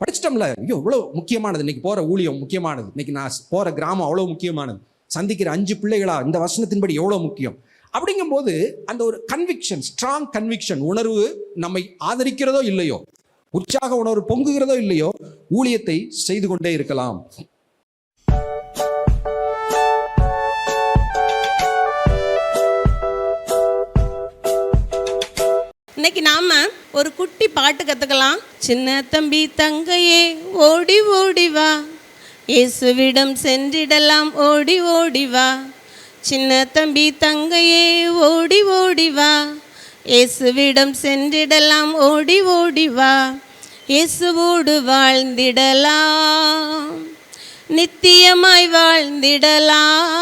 படிச்சிட்டோம்ல, ஐயோ இவ்வளோ முக்கியமானது, இன்னைக்கு போகிற ஊழியம் முக்கியமானது, இன்னைக்கு நான் போகிற கிராமம் அவ்வளோ முக்கியமானது, சந்திக்கிற 5 பிள்ளைகளா இந்த வசனத்தின்படி எவ்வளோ முக்கியம். அப்படிங்கும்போது அந்த ஒரு கன்விக்ஷன், ஸ்ட்ராங் கன்விக்ஷன் உணர்வு நம்மை ஆதரிக்கிறதோ இல்லையோ, உற்சாக உணர்வு பொங்குகிறதோ இல்லையோ, ஊழியத்தை செய்து கொண்டே இருக்கலாம். இன்னைக்கு நாம ஒரு குட்டி பாட்டு கத்துக்கலாம். சின்ன தம்பி தங்கையே ஓடி ஓடி வா, இயேசுவிடம் சென்றிடலாம் ஓடி ஓடி வா. சின்ன தம்பி தங்கையே ஓடி ஓடி வா, இயேசுவிடம் சென்றிடலாம் ஓடி ஓடி வா. இயேசுவோடு வாழ்ந்திடலாம், நித்தியமாய் வாழ்ந்திடலாம்.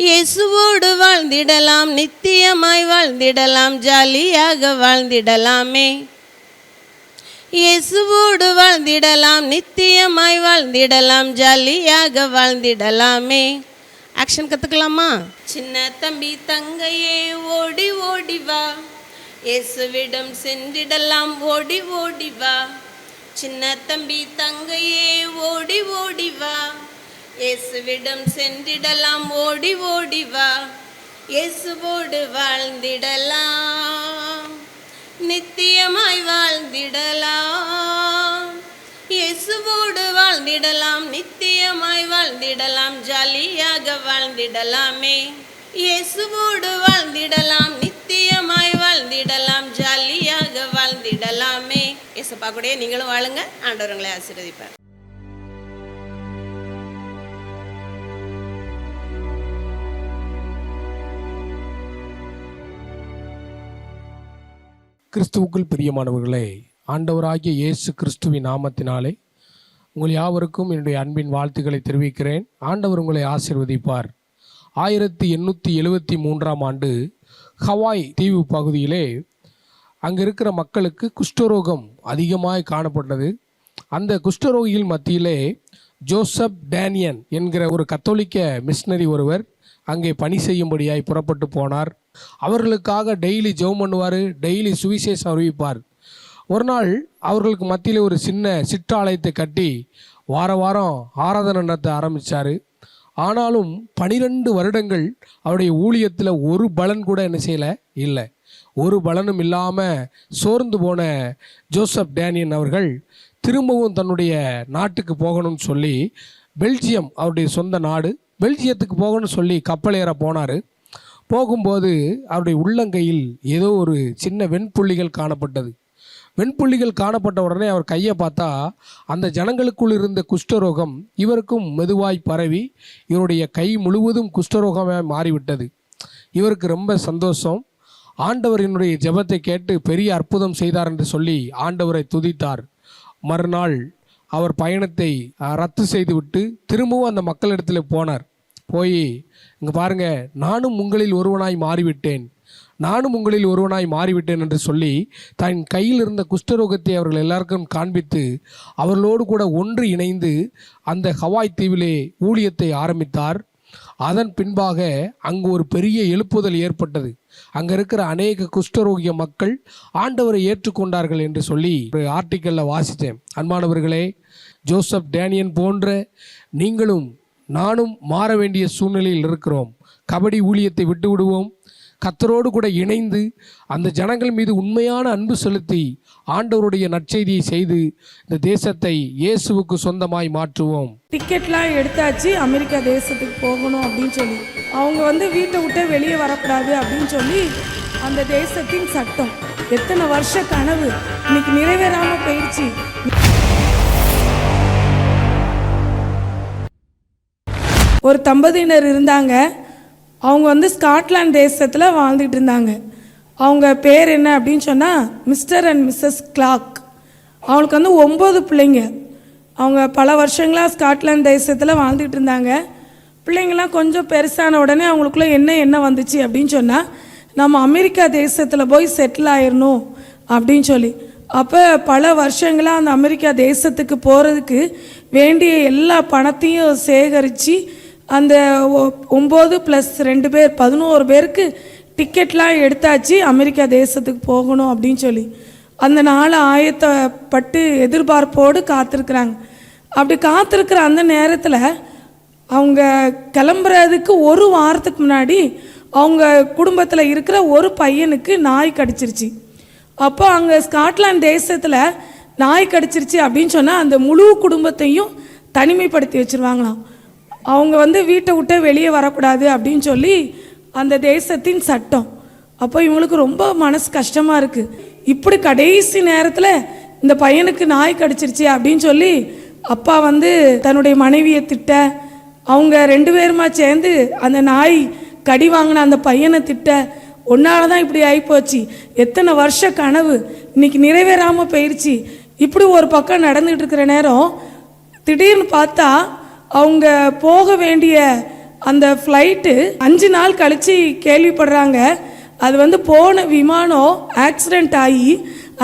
இயேசுவோடு வாழ்ந்திடலாம், நித்தியமாய் வாழ்ந்திடலாம், ஜாலியாக வாழ்ந்திடலாமே. இயேசுவோடு வாழ்ந்திடலாம், நித்தியமாய் வாழ்ந்திடலாம், ஜாலியாக வாழ்ந்திடலாமே. ஆக்ஷன் கற்றுக்கலாமா? சின்ன தம்பி தங்கையே ஓடி ஓடி வா, இயேசுவிடம் சென்றிடலாம் ஓடி ஓடி வா. சின்ன தம்பி தங்கையே ஓடி ஓடி வா, இயேசுவிடம் சென்றிடலாம் ஓடி ஓடி வா. இயேசுவோடு வாழ்ந்திடலாம், நித்தியமாய் வாழ்ந்திடலாம். இயேசுவோடு வாழ்ந்திடலாம், நித்தியமாய் வாழ்ந்திடலாம், ஜாலியாக வாழ்ந்திடலாமே. இயேசுவோடு வாழ்ந்திடலாம், நித்தியமாய் வாழ்ந்திடலாம், ஜாலியாக வாழ்ந்திடலாமே. இயேசுப்பா கூடயே நீங்களும் வாழுங்க. ஆண்டவர் உங்களை ஆசீர்வதிப்பார். கிறிஸ்துவுக்குள் பிரியமானவர்களே, ஆண்டவராகிய இயேசு கிறிஸ்துவின் நாமத்தினாலே உங்கள் யாவருக்கும் என்னுடைய அன்பின் வாழ்த்துக்களை தெரிவிக்கிறேன். ஆண்டவர் உங்களை ஆசீர்வதிப்பார். 1873ஆம் ஆண்டு ஹவாய் தீவு பகுதியிலே அங்கே இருக்கிற மக்களுக்கு குஷ்டரோகம் அதிகமாக காணப்பட்டது. அந்த குஷ்டரோகிகள் மத்தியிலே ஜோசப் டேனியன் என்கிற ஒரு கத்தோலிக்க மிஷனரி ஒருவர் அங்கே பணி செய்யும்படியாய் புறப்பட்டு போனார். அவர்களுக்காக டெய்லி ஜெபம் பண்ணுவார், டெய்லி சுவிசேஷம் அறிவிப்பார். ஒரு நாள் அவர்களுக்கு மத்தியில் ஒரு சின்ன சிற்றாலயத்தை கட்டி வாரம் ஆராதனை நடத்த ஆரம்பித்தார். ஆனாலும் 12 வருடங்கள் அவருடைய ஊழியத்தில் ஒரு பலன் கூட என்ன செய்யலை, இல்லை. ஒரு பலனும் இல்லாமல் சோர்ந்து போன ஜோசப் டேனியன் அவர்கள் திரும்பவும் தன்னுடைய நாட்டுக்கு போகணும்னு சொல்லி, பெல்ஜியம் அவருடைய சொந்த நாடு, பெல்ஜியத்துக்கு போகணும்னு சொல்லி கப்பல் ஏற போனார். போகும்போது அவருடைய உள்ளங்கையில் ஏதோ ஒரு சின்ன வெண்புள்ளிகள் காணப்பட்டது. வெண்புள்ளிகள் காணப்பட்ட உடனே அவர் கையை பார்த்தா அந்த ஜனங்களுக்குள் இருந்த குஷ்டரோகம் இவருக்கும் மெதுவாய் பரவி இவருடைய கை முழுவதும் குஷ்டரோகமாக மாறிவிட்டது. இவருக்கு ரொம்ப சந்தோஷம். ஆண்டவரினுடைய ஜெபத்தை கேட்டு பெரிய அற்புதம் செய்தார் என்று சொல்லி ஆண்டவரை துதித்தார். மறுநாள் அவர் பயணத்தை ரத்து செய்துவிட்டு திரும்பவும் அந்த மக்களிடத்தில் போனார். போய் இங்கே பாருங்கள், நானும் உங்களில் ஒருவனாய் மாறிவிட்டேன், நானும் உங்களில் ஒருவனாய் மாறிவிட்டேன் என்று சொல்லி தன் கையில் இருந்த குஷ்டரோகத்தை அவர்கள் எல்லாருக்கும் காண்பித்து அவர்களோடு கூட ஒன்று இணைந்து அந்த ஹவாய் தீவிலே ஊழியத்தை ஆரம்பித்தார். அதன் பின்பாக அங்கு ஒரு பெரிய எழுப்புதல் ஏற்பட்டது. அங்கே இருக்கிற அநேக குஷ்டரோகிய மக்கள் ஆண்டவரை ஏற்றுக்கொண்டார்கள் என்று சொல்லி ஒரு ஆர்டிக்கலில் வாசித்தேன். அன்பானவர்களே, ஜோசப் டேனியன் போன்ற நீங்களும் நானும் மாற வேண்டிய சூழ்நிலையில் இருக்கிறோம். கபடி ஊழியத்தை விட்டு விடுவோம். கர்த்தரோடு கூட இணைந்து அந்த ஜனங்கள் மீது உண்மையான அன்பு செலுத்தி ஆண்டவருடைய நற்செய்தியை செய்து இந்த தேசத்தை இயேசுவுக்கு சொந்தமாய் மாற்றுவோம். டிக்கெட்லாம் எடுத்தாச்சு, அமெரிக்கா தேசத்துக்கு போகணும் அப்படின்னு சொல்லி அவங்க வீட்டை விட்டு வெளியே வரக்கூடாது அப்படின்னு சொல்லி அந்த தேசத்தின் சட்டம். எத்தனை வருஷ கனவு இன்னைக்கு நிறைவேறாம போயிடுச்சு. ஒரு தம்பதியினர் இருந்தாங்க. அவங்க ஸ்காட்லாந்து தேசத்தில் வாழ்ந்துட்டு இருந்தாங்க. அவங்க பேர் என்ன அப்படின்னு சொன்னால் மிஸ்டர் அண்ட் மிஸ்ஸஸ் கிளார்க். அவங்களுக்கு 9 பிள்ளைங்க. அவங்க பல வருஷங்களாக ஸ்காட்லாந்து தேசத்தில் வாழ்ந்துட்டு இருந்தாங்க. பிள்ளைங்கள்லாம் கொஞ்சம் பெருசான உடனே அவங்களுக்குள்ள என்ன வந்துச்சு அப்படின்னு சொன்னால், நம்ம அமெரிக்கா தேசத்தில் போய் செட்டில் ஆயிடணும் அப்படின்னு சொல்லி. அப்போ பல வருஷங்களாக அந்த அமெரிக்கா தேசத்துக்கு போகிறதுக்கு வேண்டிய எல்லா பணத்தையும் சேகரித்து அந்த 9 + 2 பேர் 11 பேருக்கு டிக்கெட்லாம் எடுத்தாச்சு, அமெரிக்கா தேசத்துக்கு போகணும் அப்படின்னு சொல்லி. அந்த நாளை ஆயத்தப்பட்டு எதிர்பார்ப்போடு காத்திருக்கிறாங்க. அப்படி காத்திருக்கிற அந்த நேரத்தில் அவங்க கிளம்புறதுக்கு ஒரு வாரத்துக்கு முன்னாடி அவங்க குடும்பத்தில் இருக்கிற ஒரு பையனுக்கு நாய் கடிச்சிருச்சு. அப்போ அங்கே ஸ்காட்லாந்து தேசத்தில் நாய் கடிச்சிருச்சு அப்படின்னு சொன்னால் அந்த முழு குடும்பத்தையும் தனிமைப்படுத்தி வச்சுருவாங்களாம். அவங்க வீட்டை விட்டு வெளியே வரக்கூடாது அப்படின்னு சொல்லி அந்த தேசத்தின் சட்டம். அப்போ இவங்களுக்கு ரொம்ப மனசு கஷ்டமாக இருக்குது. இப்படி கடைசி நேரத்தில் இந்த பையனுக்கு நாய் கடிச்சிருச்சு அப்படின்னு சொல்லி அப்பா தன்னுடைய மனைவியை திட்ட, அவங்க 2 பேருமா சேர்ந்து அந்த நாய் கடி வாங்கின அந்த பையனை திட்ட, ஒன்னால தான் இப்படி ஆகிப்போச்சு, எத்தனை வருஷ கனவு இன்னைக்கு நிறைவேறாமல் போயிடுச்சு. இப்படி ஒரு பக்கம் நடந்துகிட்டு இருக்கிற நேரம் திடீர்னு பார்த்தா அவங்க போக வேண்டிய அந்த ஃப்ளைட்டு 5 நாள் கழித்து கேள்விப்படுறாங்க. அது போன விமானம் ஆக்சிடெண்ட் ஆகி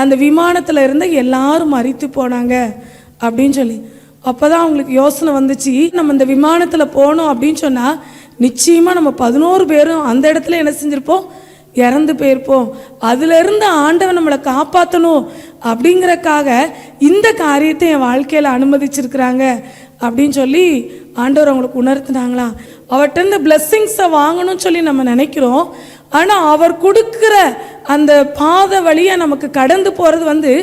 அந்த விமானத்தில் இருந்த எல்லாரும் மரித்து போனாங்க அப்படின்னு சொல்லி. அப்போ தான் அவங்களுக்கு யோசனை வந்துச்சு, நம்ம இந்த விமானத்தில் போனோம் அப்படின்னு சொன்னால் நிச்சயமாக நம்ம 11 பேரும் அந்த இடத்துல என்ன செஞ்சுருப்போம், இறந்து போயிருப்போம். அதிலிருந்து ஆண்டவன் நம்மளை காப்பாற்றணும் அப்படிங்கிறக்காக இந்த காரியத்தை என் வாழ்க்கையில் அனுமதிச்சிருக்கிறாங்க அப்படின்னு சொல்லி ஆண்டவர் அவங்களுக்கு உணர்த்தினாங்களாம். அவர்கிட்ட இந்த பிளெஸ்ஸிங்ஸை வாங்கணும்னு சொல்லி நம்ம நினைக்கிறோம். ஆனால் அவர் கொடுக்குற அந்த பாதை வழியாக நமக்கு கடந்து போகிறது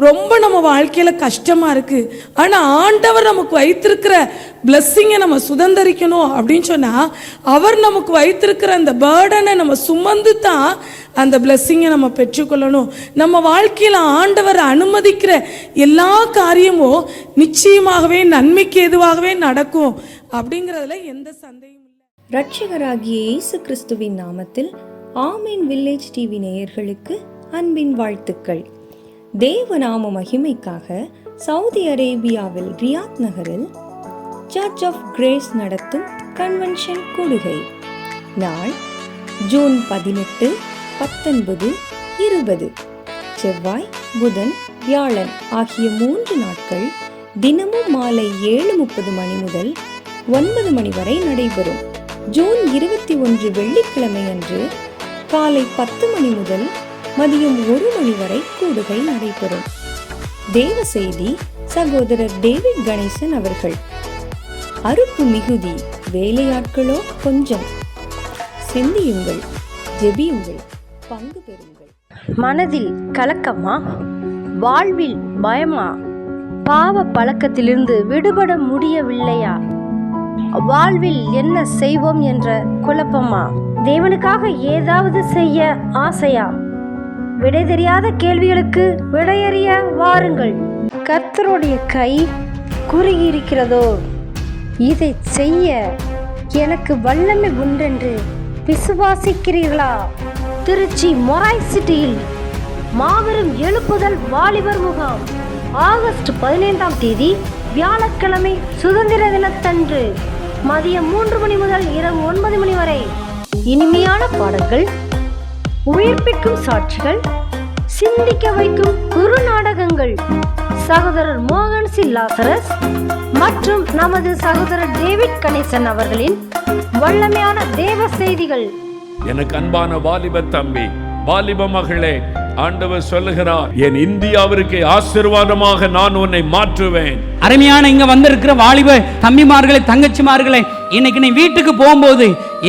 ரொம்ப நம்ம வாழ்க்கையில் கஷ்டமாக இருக்குது. ஆனால் ஆண்டவர் நமக்கு வைத்திருக்கிற பிளெஸ்ஸிங்கை நம்ம சுதந்திரிக்கணும் அப்படின்னு சொன்னால் அவர் நமக்கு வைத்திருக்கிற அந்த பேர்டனை நம்ம சுமந்து தான் அந்த பிளெஸ்ஸிங்கை நம்ம பெற்றுக்கொள்ளணும். நம்ம வாழ்க்கையில் ஆண்டவர் அனுமதிக்கிற எல்லா காரியமும் நிச்சயமாகவே நன்மைக்கு எதுவாகவே நடக்கும் அப்படிங்கிறதுல எந்த சந்தேகமும் இல்லை. இரட்சகராகிய இயேசு கிறிஸ்துவின் நாமத்தில் ஆமீன் வில்லேஜ் டிவி நேயர்களுக்கு அன்பின் வாழ்த்துக்கள். தேவநாம மகிமைக்காக சவுதி அரேபியாவில் ரியாத் நகரில் சர்ச் ஆஃப் கிரேஸ் நடத்தும் கன்வென்ஷன் கூடுகை நாள் ஜூன் 18, 19, 20 செவ்வாய், புதன், வியாழன் ஆகிய 3 நாட்கள் தினமும் மாலை 7:30 மணி முதல் 9 மணி வரை நடைபெறும். ஜூன் 21 வெள்ளிக்கிழமை அன்று காலை 10 மணி முதல் மதியம் 1 மணி வரை கூடுகை நடைபெறும். தேவ செய்தி சகோதரர் டேவிட் கணேசன் அவர்கள். அறுப்பு மிகுதி, வேலையாட்களோ கொஞ்சம். சிந்தியுங்கள், ஜெபியுங்கள், பங்கு பெறுங்கள். மனதில் கலக்கமா? வாழ்வில் பயமா? பாவ பழக்கத்திலிருந்து விடுபட முடியவில்லையா? வாழ்வில் என்ன செய்வோம் என்ற குழப்பமா? தேவனுக்காக ஏதாவது செய்ய ஆசையா? விடை தெரியாத கேள்விகளுக்கு விடையறிய வாருங்கள். கர்த்தருடைய கை குறுகியிருக்கிறதோ? இதை செய்ய எனக்கு வல்லமை உண்டென்று விசுவாசிக்கிறீர்களா? திருச்சி மொராய் சிட்டியில் மாபெரும் எழுப்புதல் வாலிபர் முகாம் ஆகஸ்ட் 15ஆம் தேதி வியாழக்கிழமை சுதந்திர தினத்தன்று மதியம் 3 மணி முதல் இரவு 9 மணி வரை. இனிமையான பாடல்கள், உயிர்ப்பிக்கும் சாட்சிகள், சிந்திக்க வைக்கும் குறு நாடகங்கள், சகோதரர் மோகன் சி லாசரஸ் மற்றும் நமது சகோதரர் டேவிட் கணேசன் அவர்களின் வல்லமையான தேவ செய்திகள். எனக்கு அன்பான வாலிப தம்பி, வாலிப மகளே, ஆண்டவர் சொல்லுகிறார், என் இந்தியாவிற்கு ஆசீர்வாதமாக நான் உன்னை மாற்றுவேன். அருமையான இங்க வந்திருக்கிற வாலிப தம்பிமார்களே, தங்கச்சிமார்களே, இன்னைக்கு நீ வீட்டுக்கு போகும்போது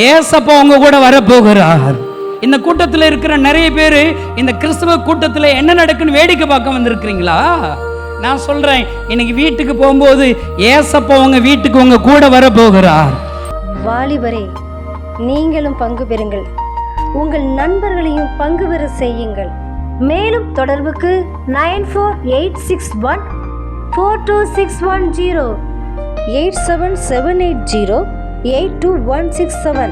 ஏசப்பா உங்க கூட வரப்போகிறார். இந்த கூட்டத்தில் இருக்கிற நிறைய பேர் இந்த கிறிஸ்தவ கூட்டத்தில் என்ன நடக்குன்னு வேடிக்கை பார்க்க வந்திருக்கிறீங்களா? நான் சொல்றேன், இன்னைக்கு வீட்டுக்கு போகும்போது ஏசப்பா உங்க வீட்டுக்கு உங்க கூட வரப்போகிறார். வாலிபரே, நீங்களும் பங்கு பெறுங்கள், உங்கள் நண்பர்களையும் பங்கு பெற செய்யுங்கள். மேலும் தொடர்புக்கு 9486142610 87780826167